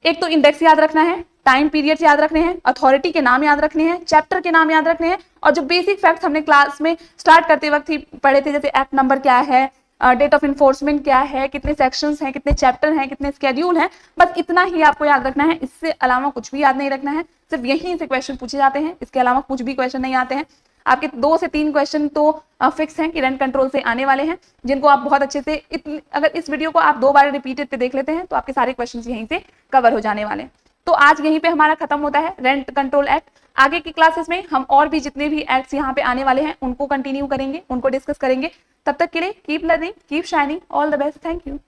एक तो इंडेक्स याद रखना है, टाइम पीरियड याद रखने हैं, अथॉरिटी के नाम याद रखने हैं, चैप्टर के नाम याद रखने हैं, और जो बेसिक फैक्ट्स हमने क्लास में स्टार्ट करते वक्त ही पढ़े थे, जैसे एक्ट नंबर क्या है, डेट ऑफ इन्फोर्समेंट क्या है, कितने सेक्शंस हैं, कितने चैप्टर हैं, कितने स्केड्यूल हैं, बस इतना ही आपको याद रखना है. इससे अलावा कुछ भी याद नहीं रखना है. सिर्फ यहीं से क्वेश्चन पूछे जाते हैं, इसके अलावा कुछ भी क्वेश्चन नहीं आते हैं. आपके 2 से 3 क्वेश्चन तो फिक्स हैं कि रेंट कंट्रोल से आने वाले हैं, जिनको आप बहुत अच्छे से अगर इस वीडियो को आप 2 बार रिपीटेड पे देख लेते हैं तो आपके सारे क्वेश्चन यहीं से कवर हो जाने वाले हैं. तो आज यहीं पे हमारा खत्म होता है रेंट कंट्रोल एक्ट. आगे की क्लासेस में हम और भी जितने भी एक्ट्स यहाँ पे आने वाले हैं उनको कंटिन्यू करेंगे, उनको डिस्कस करेंगे. तब तक के लिए keep learning, keep shining, all the best, thank you.